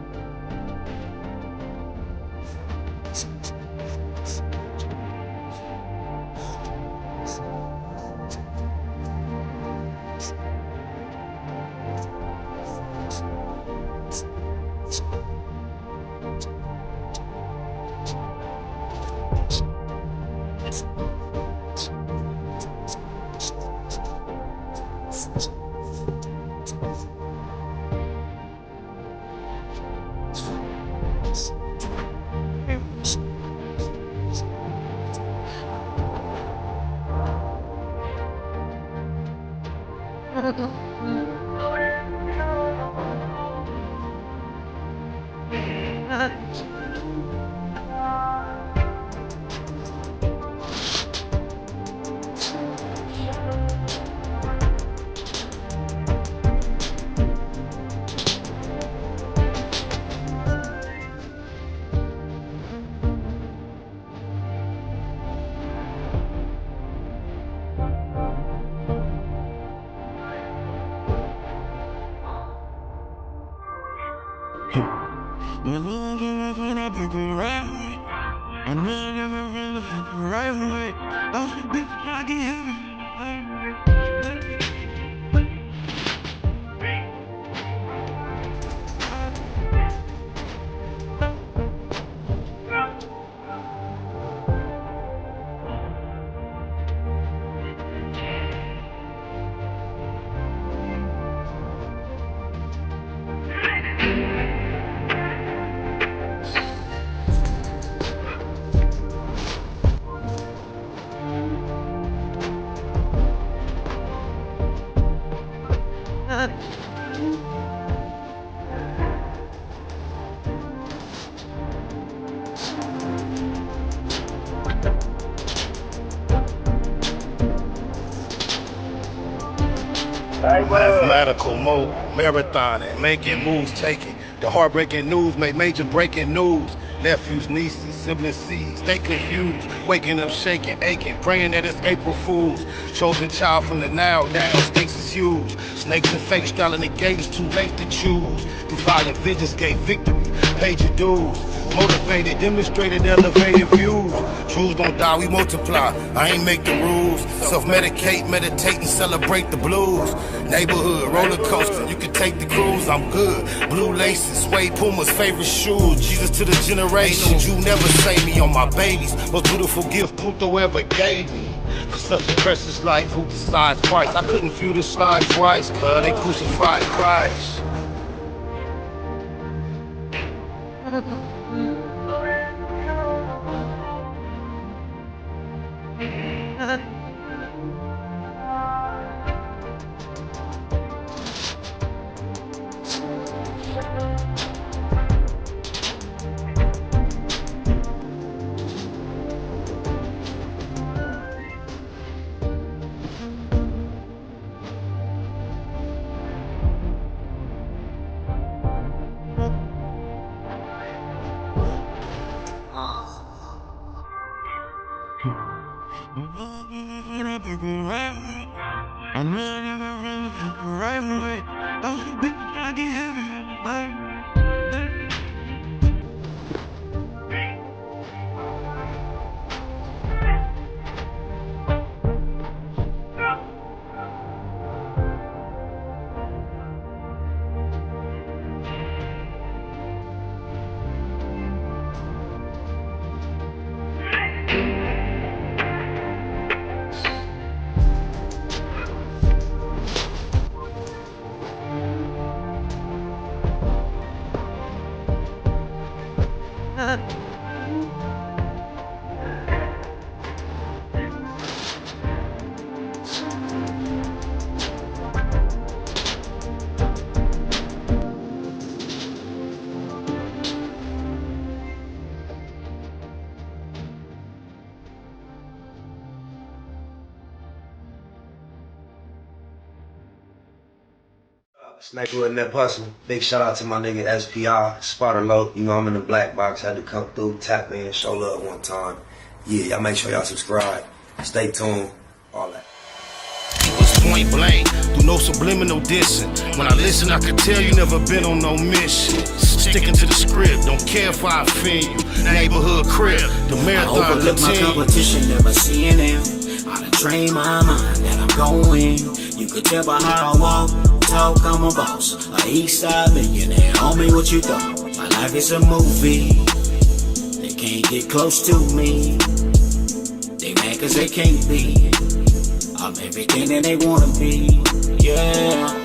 fanatical mode, marathoning, making moves, taking the heartbreaking news, made major breaking news. Nephews, nieces, siblings, seeds, stay confused, waking up shaking, aching, praying that it's April Fools. Chosen child from the now, stakes is huge. Snakes and fake styling the gate, it's too late to choose. Through violent visions gave victory, paid your dues. Motivated, demonstrated, elevated views. Truths don't die, we multiply. I ain't make the rules. Self-medicate, meditate, and celebrate the blues. Neighborhood, roller coaster, you can take the cruise, I'm good. Blue laces, suede Puma's favorite shoes. Jesus to the generation, you never say me on my babies. Most beautiful gift Pluto ever gave me. For such a precious life, who decides Christ? I couldn't view the slide twice, cause they crucified Christ. Sniper in that hustle. Big shout out to my nigga SPI, Spotter Low. You know I'm in the black box. Had to come through, tap in, show love one time. Yeah, y'all make sure y'all subscribe. Stay tuned. All that. It was point blank, through no subliminal dissing. When I listen, I could tell you never been on no mission. Sticking to the script, don't care if I offend you. Neighborhood crib, the marathon I overlook my competition, never seeing them. I done trained my mind that I'm going. You could tell by how I walk, talk, I'm a boss. A east side millionaire, homie, what you thought? My life is a movie. They can't get close to me. They mad cause they can't be. I'm everything that they wanna be, yeah.